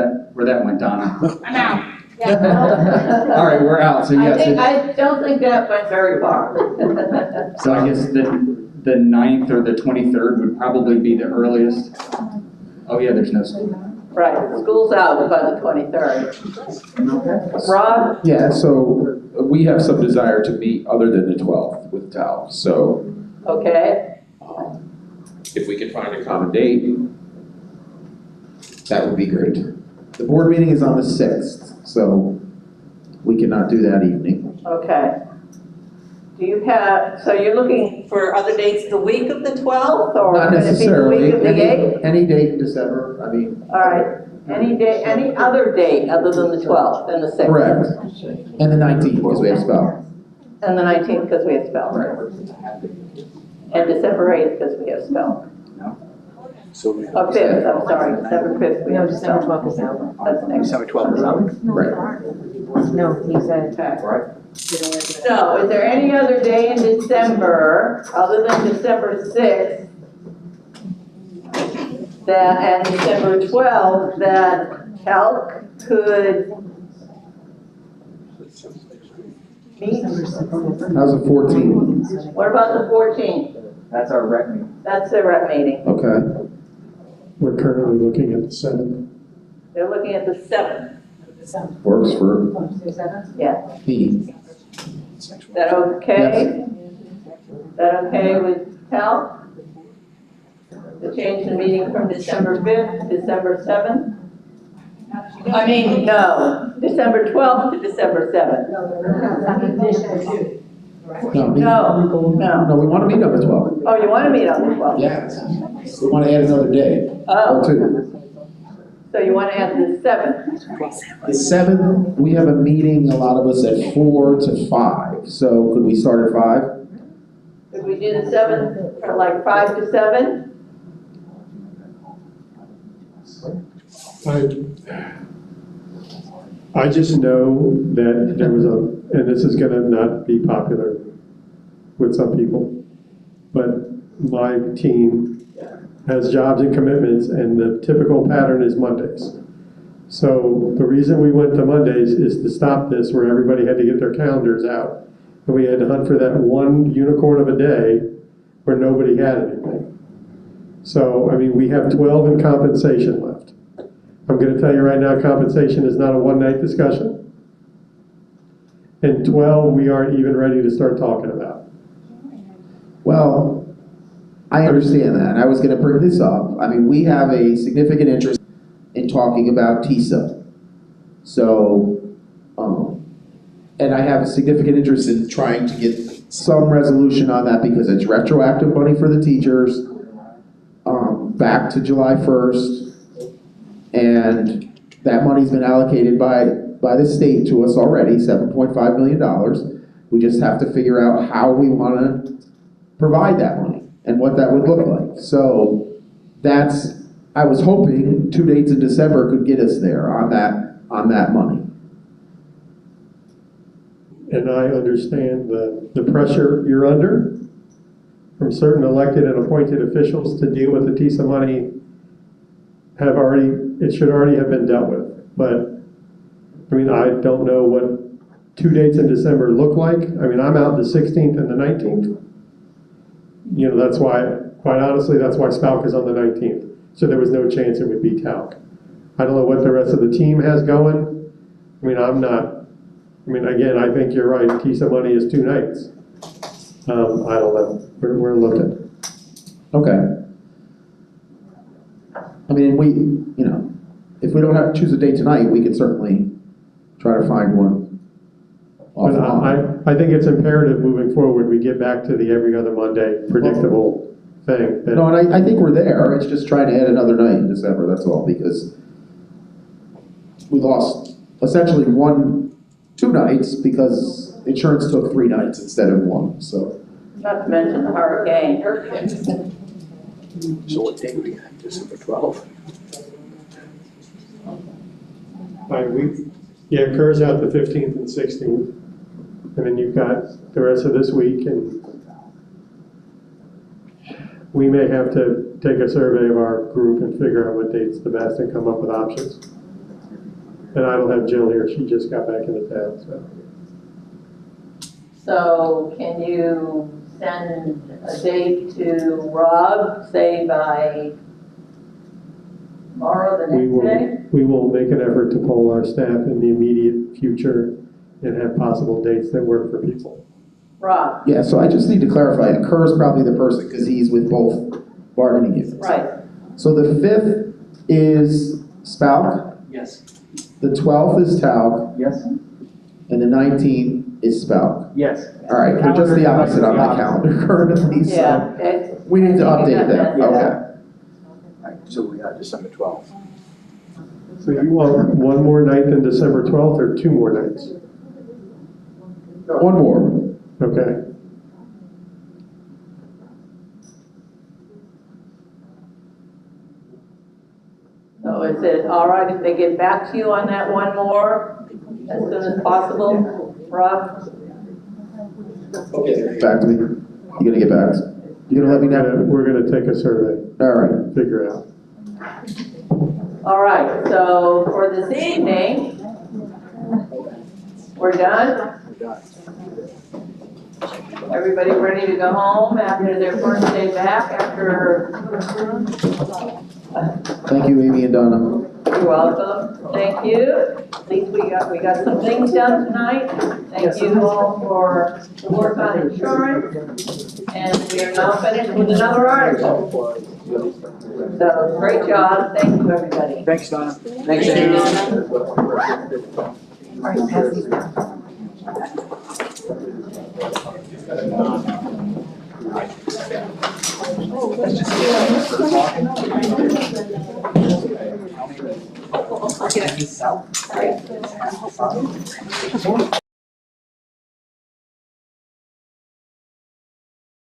that went, Donna. I'm out. All right, we're out, so yes. I don't think that went very far. So I guess the 9th or the 23rd would probably be the earliest. Oh yeah, there's no school. Right, school's out by the 23rd. Rob? Yeah, so we have some desire to meet other than the 12th with TALC, so. Okay. If we could find a common date, that would be great. The board meeting is on the 6th, so we cannot do that evening. Okay. So you're looking for other dates the week of the 12th, or Not could it be the necessarily, week of the 8th? any date in December, All right, any other date other than the 12th and the 6th? Correct. And the 19th, because we have SPALC. And the 19th, because we have SPALC. And December 8th, because we have SPALC. Oh, 5th, I'm sorry, December 5th. No, December 12th is out. That's next. December 12th is out. Right. No, he said. Okay. So, is there any other day in December, other than December 6th, and December 12th, that TALC could meet? How's the 14th? What about the 14th? That's our rec meeting. That's the rep meeting. Okay. We're currently looking at the 7th. They're looking at the 7th. Works for Yeah. me. Is that okay? Is that okay with TALC? To change the meeting from December 5th to December 7th? I mean, no, December 12th to December 7th. No, we want to meet on the 12th. Oh, you want to meet on the 12th? Yes. We want to add another day. Oh. Or two. So you want to add the 7th? The 7th, we have a meeting, a lot of us at 4 to 5. So could we start at 5? Could we do the 7th from like 5 to 7? I just know that there was and this is gonna not be popular with some people, but my team has jobs and commitments, and the typical pattern is Mondays. So the reason we went to Mondays is to stop this, where everybody had to get their calendars out, and we had to hunt for that one unicorn of a day where nobody had anything. So, I mean, we have 12 in compensation left. I'm gonna tell you right now, compensation is not a one-night discussion. And 12, we aren't even ready to start talking about. Well, I understand that. I was going to bring this up. I mean, we have a significant interest in talking about TISA. So, and I have a significant interest in trying to get some resolution on that because it's retroactive money for the teachers, back to July 1st. And that money's been allocated by the state to us already, $7.5 million. We just have to figure out how we want to provide that money and what that would look like. So I was hoping 2 dates in December could get us there on that money. And I understand the pressure you're under from certain elected and appointed officials to deal with the TISA money. It should already have been dealt with. But, I mean, I don't know what 2 dates in December look like. I mean, I'm out the 16th and the 19th. You know, that's why, quite honestly, that's why SPALC is on the 19th. So there was no chance it would be TALC. I don't know what the rest of the team has going. I mean, again, I think you're right, TISA money is 2 nights. I don't know, we're looking. Okay. I mean, if we don't have to choose a date tonight, we could certainly try to find one. But I think it's imperative moving forward, we get back to the every other Monday predictable thing. No, and I think we're there. It's just trying to add another night in December, that's all, because we lost essentially 2 nights because insurance took 3 nights instead of 1, so. Not to mention the hurricane. So what day we have, December 12th? Yeah, Kerr's out the 15th and 16th, and then you've got the rest of this week, and we may have to take a survey of our group and figure out what date's the best and come up with options. And I don't have Jill here, she just got back into town, so. So can you send a date to Rob, say by tomorrow, the next day? We will make an effort to poll our staff in the immediate future and have possible dates that work for people. Rob? Yeah, so I just need to clarify, Kerr's probably the person because he's with both bargaining units. Right. So the 5th is SPALC? Yes. The 12th is TALC? Yes. And the 19th is SPALC? Yes. All right, we're just the opposite on my calendar currently, so Yeah. we need to update that, Yeah. okay. Right, so we got December 12th. So you want one more night than December 12th or 2 more nights? 1 more. Okay. Is it all right if they get back to you on that one more as soon as possible? Rob? Back to me. You gonna get back? You gonna let me know? We're gonna take a survey, All right. figure out. All right, so for this evening, we're done? Everybody ready to go home after their first day back after? Thank you, Amy and Donna. You're welcome. Thank you. At least we got some things done tonight. Thank you all for the work on insurance. And we are now finished with another article. So, great job. Thank you, everybody. Thanks, Donna. Thanks, Amy. Let's just